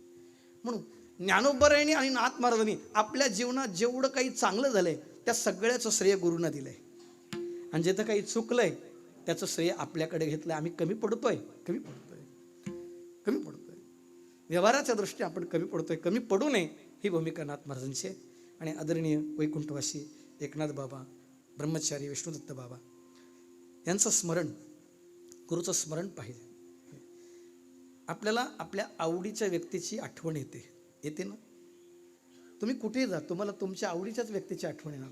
म्हणून ज्ञानोबारायांनी आणि नाथ महाराजांनी आपल्या जीवनात जेवढं काही चांगलं झालंय त्या सगळ्याचं श्रेय गुरुंना दिलंय. आणि जिथं काही चुकलंय त्याचं श्रेय आपल्याकडे घेतलंय. आम्ही कमी पडतोय, व्यवहाराच्या दृष्टीने आपण कमी पडतोय. कमी पडू नये ही भूमिका नाथ महाराजांची आहे. आणि आदरणीय वैकुंठवासी एकनाथ बाबा, ब्रह्मचारी विष्णुदत्त बाबा यांचं स्मरण, गुरुचं स्मरण पाहिजे. आपल्याला आपल्या आवडीच्या व्यक्तीची आठवण येते ना. तुम्ही कुठेही जा, तुम्हाला तुमच्या आवडीच्याच व्यक्तीची आठवण येणार.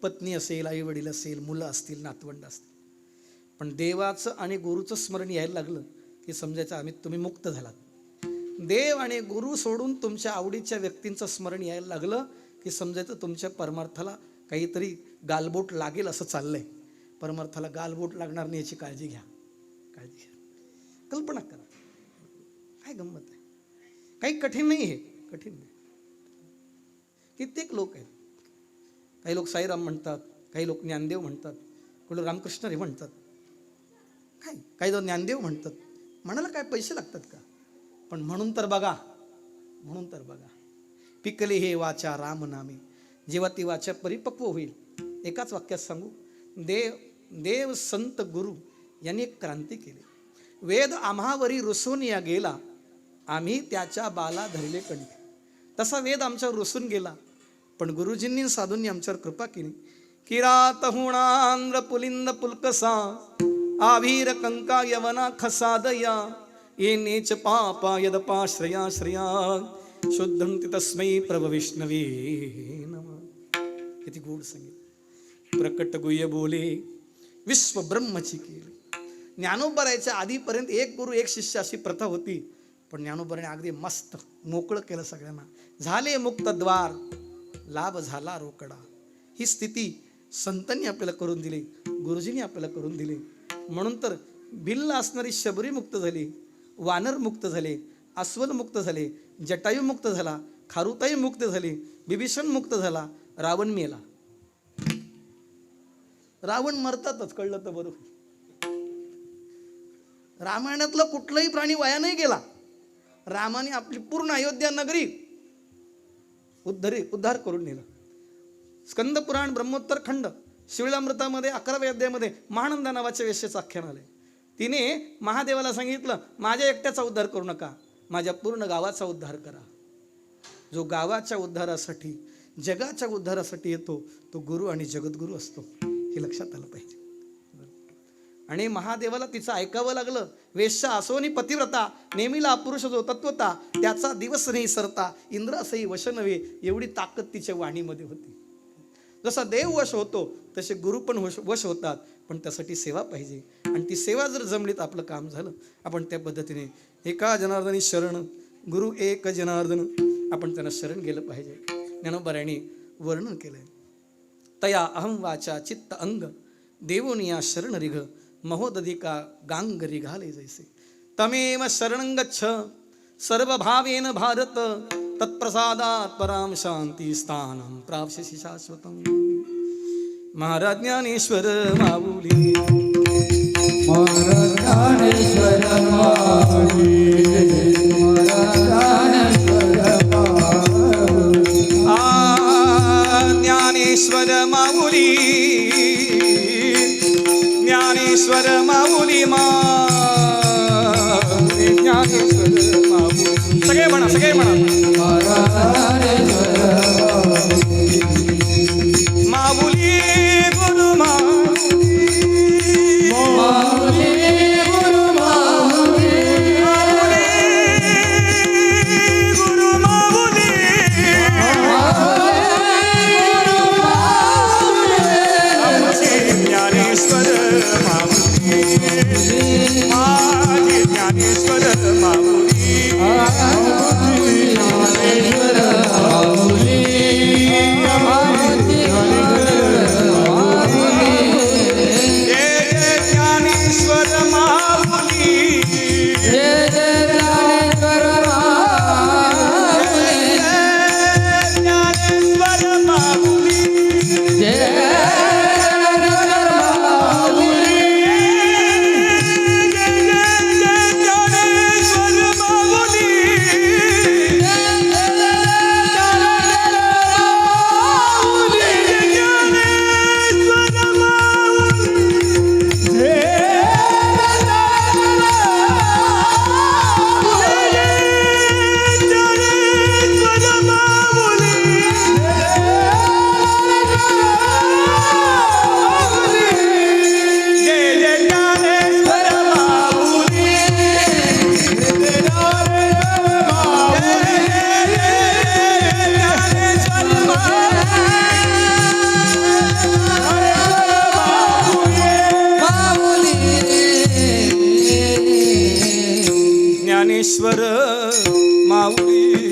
पत्नी असेल, आई वडील असेल, मुलं असतील, नातवंड असतील. पण देवाचं आणि गुरुचं स्मरण यायला लागलं की समजायचं तुम्ही मुक्त झालात. देव आणि गुरु सोडून तुमच्या आवडीच्या व्यक्तींचं स्मरण यायला लागलं की समजायचं तुमच्या परमार्थाला काहीतरी गालबोट लागेल असं चाललंय. परमार्थाला गालबोट लागणार नाही याची काळजी घ्या, काळजी घ्या. कल्पना करा, काय गंमत आहे. काही कठीण नाही, हे कठीण नाही. कित्येक लोक आहेत. काही लोक साईराम म्हणतात, काही लोक ज्ञानदेव म्हणतात, काही लोक रामकृष्ण रे म्हणतात, काही लोक ज्ञानदेव म्हणतात. म्हणायला काय पैसे लागतात का? पण म्हणून तर बघा, पिकले हे वाचा राम नामे. जेव्हा ती वाचा परिपक्व होईल, एकाच वाक्यात सांगू, देव संत गुरु यांनी एक क्रांती केली. वेद आम्हावरी रुसून या गेला, आम्ही त्याच्या बाला धरले कणके. तसा वेद आमच्यावर रुसून गेला, पण गुरुजींनी साधूंनी आमच्यावर कृपा केली. किरात हुणांध्र पुलिंद पुलकसा आभीर कंका यवना खसादया ये नेच पापा यदपाश्रया श्रया शुद्धंती तस्मै प्रभ विष्णवे नमः. किती गोड संगीत. प्रकट गुह्य बोले विश्व ब्रह्मची केले. ज्ञानोबरायच्या आधीपर्यंत एक गुरु एक शिष्य अशी प्रथा होती, पण ज्ञानोबराने अगदी मस्त मोकळं केलं सगळ्यांना. झाले मुक्त द्वार, लाभ झाला रोकडा. ही स्थिती संतांनी आपल्याला करून दिली, गुरुजींनी आपल्याला करून दिली. म्हणून तर भिल्ल असणारी शबरी मुक्त झाली, वानर मुक्त झाले, अस्वल मुक्त झाले, जटायू मुक्त झाला, खारुताई मुक्त झाली, बिभीषण मुक्त झाला, रावण मेला. रावण मरतातच, कळलं तर बरोबर. रामायणातला कुठलाही प्राणी वाया नाही गेला. रामाने आपली पूर्ण अयोध्या नगरी उद्धार करून नेला. स्कंद पुराण ब्रह्मोत्तर खंड शिवलामृतामध्ये 11व्या अध्यायामध्ये महानंदा नावाच्या वेश्येचं आख्यान आलंय. तिने महादेवाला सांगितलं, माझ्या एकट्याचा उद्धार करू नका, माझ्या पूर्ण गावाचा उद्धार करा. जो गावाच्या उद्धारासाठी जगाच्या उद्धारासाठी येतो तो गुरु आणि जगद्गुरु असतो, हे लक्षात आलं पाहिजे. आणि महादेवाला तिचं ऐकावं लागलं. वेश्या असोनी पतिव्रता, नेहमीला अपुरुष जो तत्वता, त्याचा दिवस नाही सरता, इंद्रासही वश नव्हे, एवढी ताकद तिच्या वाणीमध्ये होती. जसा देव वश होतो तसे गुरु पण वश होतात, पण त्यासाठी सेवा पाहिजे. आणि ती सेवा जर जमली तर आपलं काम झालं. आपण त्या पद्धतीने एका जनार्दनी शरण, गुरु एक जनार्दन, आपण त्यांना शरण गेलं पाहिजे. ज्ञानोबरायांनी वर्णन केलंय. तया अहम वाचा चित्त अंग देवोनिया शरण रिघ महोदधिका गांग रिघाले जैसे. तमेव शरणं गच्छ सर्वभावेन भारत तत्प्रसादात् पराम शांती स्थानं प्राप्स्यसि शाश्वतम्. महाराज ज्ञानेश्वर माऊली, महाराज ज्ञानेश्वर माऊली, महाराज ज्ञानेश्वर माऊली, ज्ञानेश्वर माऊली, ज्ञानेश्वर माऊली. सगळे म्हणा, सगळे म्हणा. माऊली गुरु माऊली, माऊली गुरु माऊली, गुरु माऊली, ज्ञानेश्वर माऊली, माझे ज्ञानेश्वर माऊली, ज्ञानेश्वर माऊली,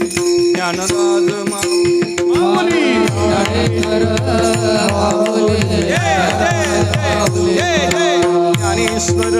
ज्ञानराज माऊली, ज्ञानेश्वर माऊली, ज्ञानेश्वर